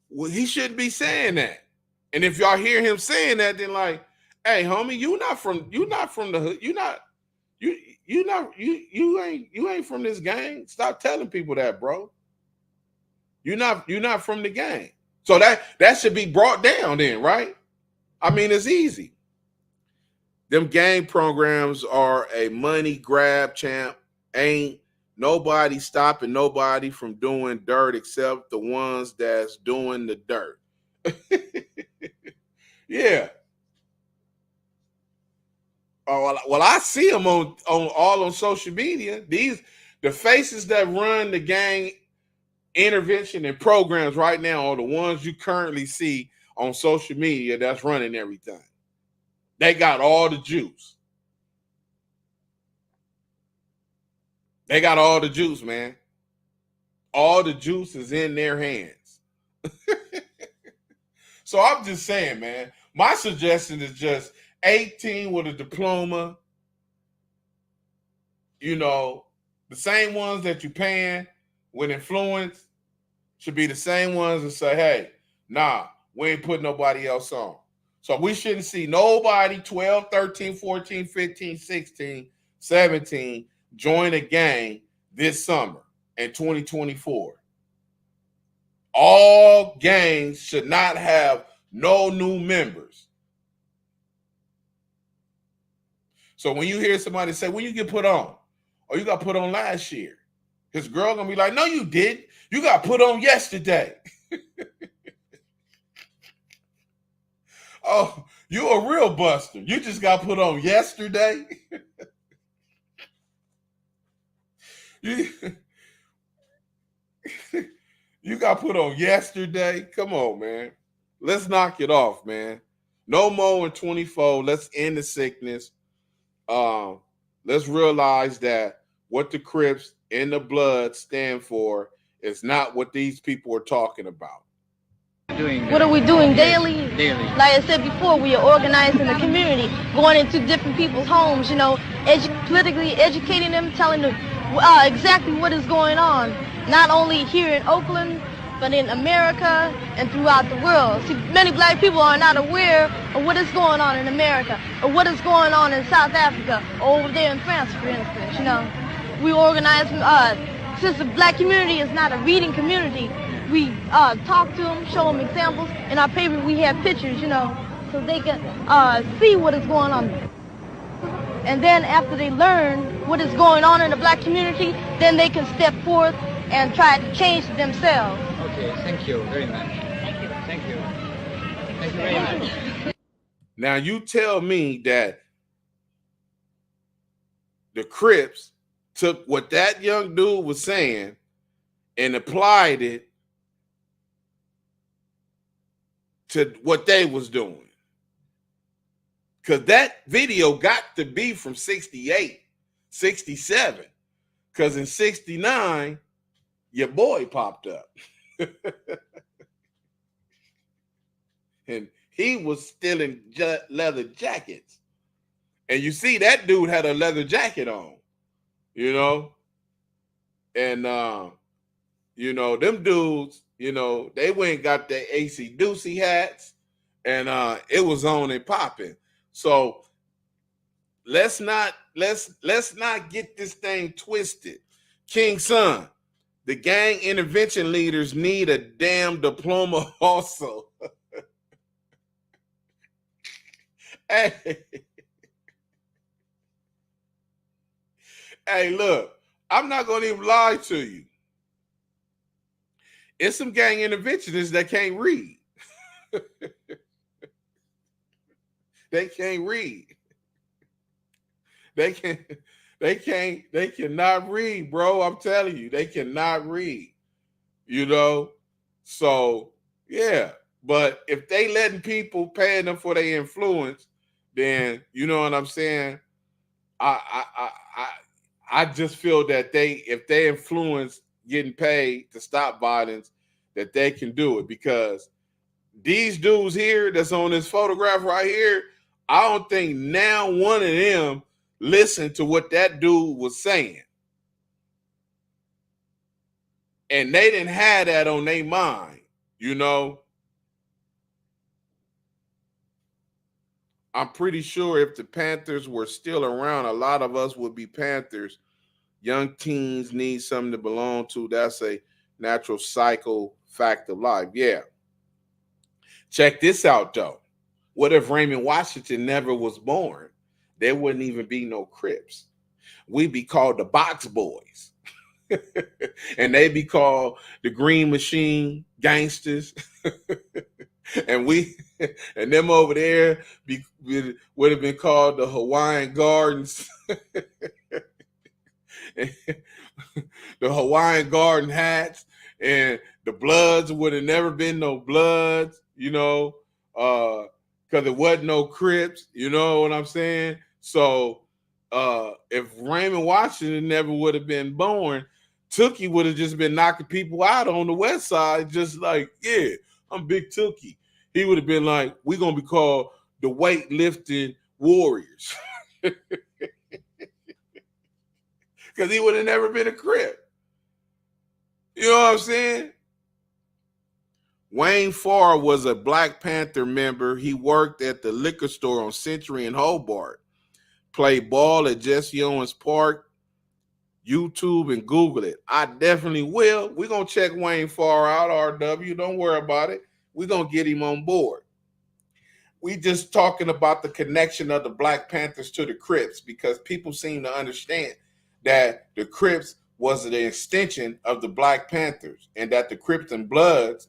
Well, he shouldn't be saying that. And if y'all hear him saying that, then like, hey, homie, you not from the hood. You ain't from this gang. Stop telling people that, bro. You're not from the gang. So that should be brought down then, right? I mean, it's easy. Them gang programs are a money grab, champ. Ain't nobody stopping nobody from doing dirt except the ones that's doing the dirt. Yeah. Oh, well, I see them on social media. The faces that run the gang intervention and programs right now are the ones you currently see on social media that's running everything. They got all the juice. They got all the juice, man. All the juice is in their hands. So I'm just saying, man, my suggestion is just 18 with a diploma, you know, the same ones that you're paying with influence should be the same ones that say, hey, nah, we ain't putting nobody else on. So we shouldn't see nobody 12, 13, 14, 15, 16, 17 join a gang this summer in 2024. All gangs should not have no new members. So when you hear somebody say, when you get put on, or you got put on last year, his girl gonna be like, no, you didn't. You got put on yesterday. Oh, you a real buster. You just got put on yesterday. You got put on yesterday. Come on, man. Let's knock it off, man. No more in 24. Let's end the sickness. Let's realize that what the Crips and the Blood stand for is not what these people are talking about.
What are we doing daily?
Daily.
Like I said before, we are organized in the community, going into different people's homes, you know, politically educating them, telling them exactly what is going on, not only here in Oakland, but in America and throughout the world. See, many black people are not aware of what is going on in America, or what is going on in South Africa, or over there in France, for instance, you know. We organize, since the black community is not a reading community, we talk to them, show them examples. In our paper, we have pictures, you know, so they can see what is going on. And then after they learn what is going on in the black community, then they can step forth and try to change themselves.
Okay, thank you very much. Thank you. Thank you. Thank you very much.
Now you tell me that the Crips took what that young dude was saying and applied it to what they was doing. Because that video got to be from 68, 67. Because in 69, your boy popped up. And he was stealing leather jackets. And you see that dude had a leather jacket on, you know? And, you know, them dudes, you know, they went and got their AC Doocy hats, and it was on and popping. So let's not get this thing twisted. King Son, the gang intervention leaders need a damn diploma also. Hey, look, I'm not going to even lie to you. It's some gang interventionists that can't read. They can't read. They cannot read, bro. I'm telling you, they cannot read. You know? So, yeah, But if they letting people paying them for their influence, then you know what I'm saying. I just feel that if they influence getting paid to stop violence, that they can do it, because these dudes here that's on this photograph right here, I don't think now one of them listened to what that dude was saying. And they didn't have that on their mind, you know. I'm pretty sure if the Panthers were still around, a lot of us would be Panthers. Young teens need something to belong to. That's a natural cycle fact of life. Yeah. Check this out, though. What if Raymond Washington never was born? There wouldn't even be no Crips. We'd be called the Box Boys. And they'd be called the Green Machine Gangsters. And them over there would have been called the Hawaiian Gardens. The Hawaiian Garden hats, and the Bloods would have never been no Bloods, you know, because it wasn't no Crips, you know what I'm saying? So if Raymond Washington never would have been born, Tookie would have just been knocking people out on the west side, just like, yeah, I'm Big Tookie. He would have been like, we're going to be called the weightlifting warriors. Because he would have never been a Crip. You know what I'm saying? Wayne Farr was a Black Panther member. He worked at the liquor store on Century in Hobart. Played ball at Jesse Owens Park. YouTube and Google it. I definitely will. We're going to check Wayne Farr out, RW. Don't worry about it. We're going to get him on board. We just talking about the connection of the Black Panthers to the Crips, because people seem to understand that the Crips was an extension of the Black Panthers, and that the Crips and Bloods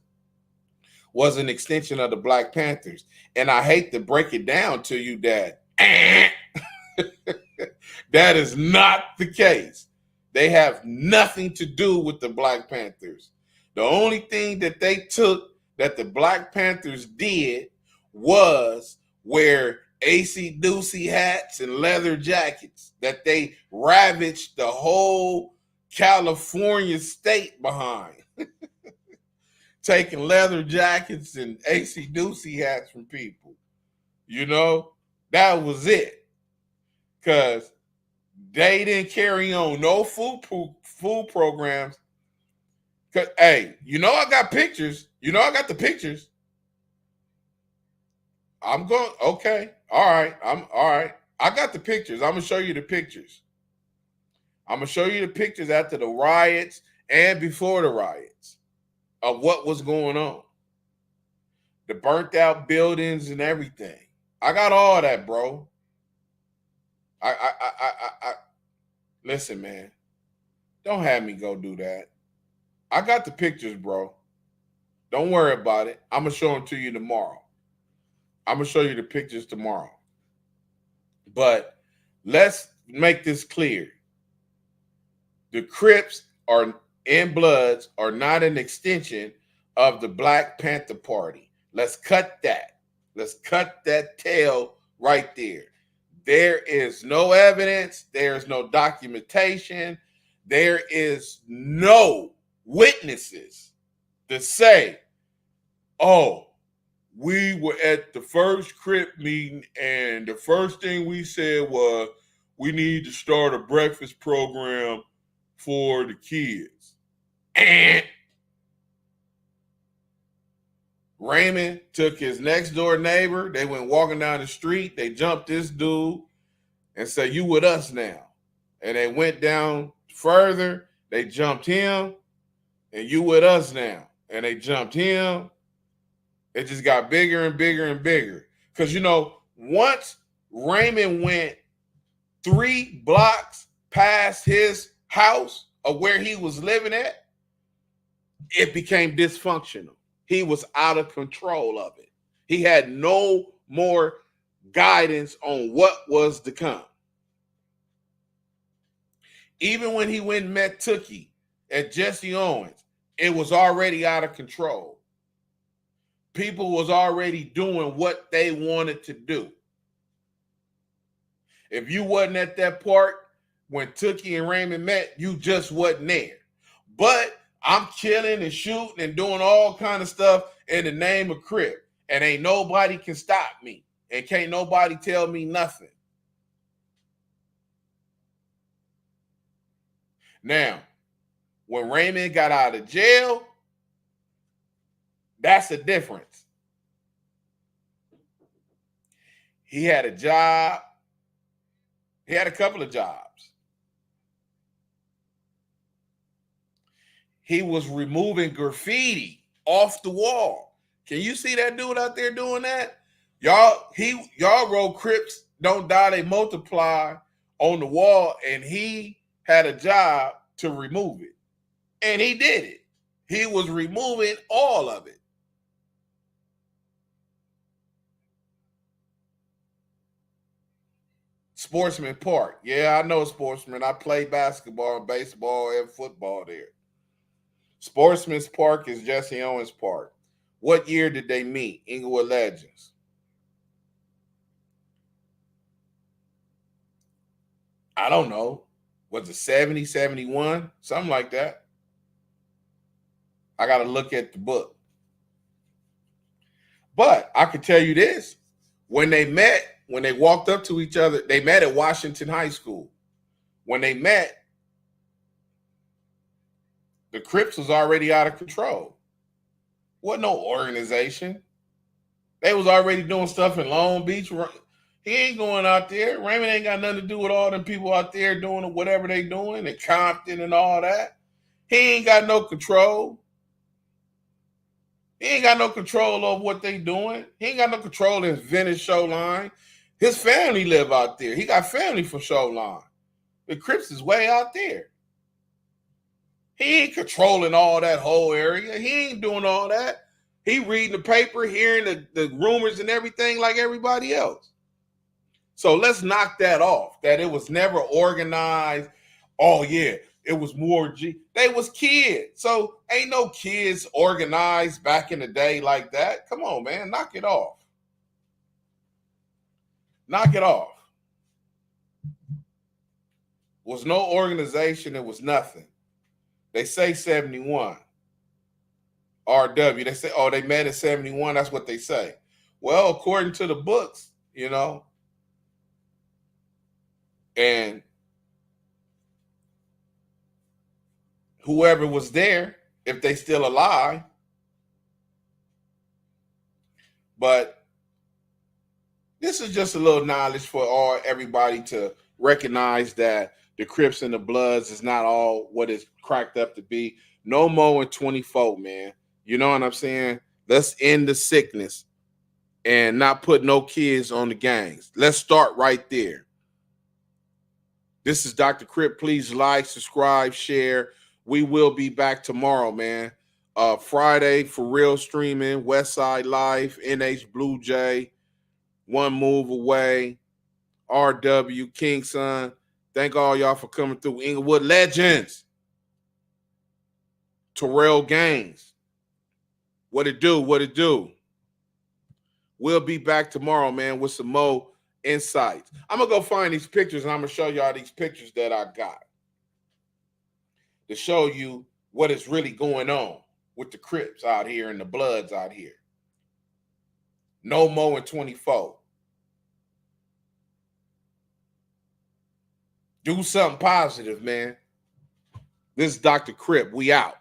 was an extension of the Black Panthers. And I hate to break it down to you that that is not the case. They have nothing to do with the Black Panthers. The only thing that they took that the Black Panthers did was wear AC Doocy hats and leather jackets that they ravaged the whole California state behind. Taking leather jackets and AC Doocy hats from people. You know, that was it. Because they didn't carry on no food programs. Cause hey, you know I got pictures. You know I got the pictures. I'm going, okay. All right. I got the pictures. I'm gonna show you the pictures. I'm gonna show you the pictures after the riots and before the riots of what was going on. The burnt out buildings and everything. I got all that, bro. I listen, man. Don't have me go do that. I got the pictures, bro. Don't worry about it. I'm gonna show them to you tomorrow. I'm gonna show you the pictures tomorrow. But let's make this clear. The Crips and Bloods are not an extension of the Black Panther Party. Let's cut that. Let's cut that tail right there. There is no evidence. There's no documentation. There is no witnesses to say, oh, we were at the first Crip meeting and the first thing we said was we need to start a breakfast program for the kids. And Raymond took his next door neighbor. They went walking down the street. They jumped this dude and said, you with us now. And they went down further. They jumped him. And you with us now. And they jumped him. It just got bigger and bigger and bigger. Because, you know, once Raymond went 3 blocks past his house of where he was living at, it became dysfunctional. He was out of control of it. He had no more guidance on what was to come. Even when he went and met Tookie at Jesse Owens, it was already out of control. people was already doing what they wanted to do. If you wasn't at that park when Tookie and Raymond met, you just wasn't there. But I'm killing and shooting and doing all kind of stuff in the name of Crip. And ain't nobody can stop me. And can't nobody tell me nothing. Now, when Raymond got out of jail, that's the difference. He had a job. He had a couple of jobs. He was removing graffiti off the wall. Can you see that dude out there doing that? Y'all wrote Crips don't die, they multiply on the wall, and he had a job to remove it. And he did it. He was removing all of it. Sportsman Park. Yeah, I know Sportsman. I played basketball and baseball and football there. Sportsman's Park is Jesse Owens Park. What year did they meet? Inglewood Legends. I don't know. Was it 70, 71? Something like that. I got to look at the book. But I can tell you this. When they met, when they walked up to each other, they met at Washington High School. When they met, the Crips was already out of control. Wasn't no organization. They was already doing stuff in Long Beach. He ain't going out there. Raymond ain't got nothing to do with all them people out there doing whatever they doing in Compton and all that. He ain't got no control. He ain't got no control over what they doing. He ain't got no control in Venice Showline. His family live out there. He got family from Showline. The Crips is way out there. He ain't controlling all that whole area. He ain't doing all that. He reading the paper, hearing the rumors and everything like everybody else. So let's knock that off, that it was never organized. Oh, yeah, it was more They was kids. So ain't no kids organized back in the day like that. Come on, man, knock it off. Knock it off. Was no organization. It was nothing. They say 71. RW. They say, oh, they met at 71. That's what they say. Well, according to the books, you know, and whoever was there, if they still alive. But this is just a little knowledge for everybody to recognize that the Crips and the Bloods is not all what it's cracked up to be. No more in 24, man. You know what I'm saying? Let's end the sickness and not put no kids on the gangs. Let's start right there. This is Dr. Crip. Please like, subscribe, share. We will be back tomorrow, man. Friday, for real streaming, Westside Life, NH Blue Jay, One Move Away, RW, King Son. Thank all y'all for coming through. Inglewood Legends. Terrell Gaines. What it do? What it do? We'll be back tomorrow, man, with some more insights. I'm going to go find these pictures, and I'm going to show y'all these pictures that I got to show you what is really going on with the Crips out here and the Bloods out here. No more in 24. Do something positive, man. This is Dr. Crip. We out.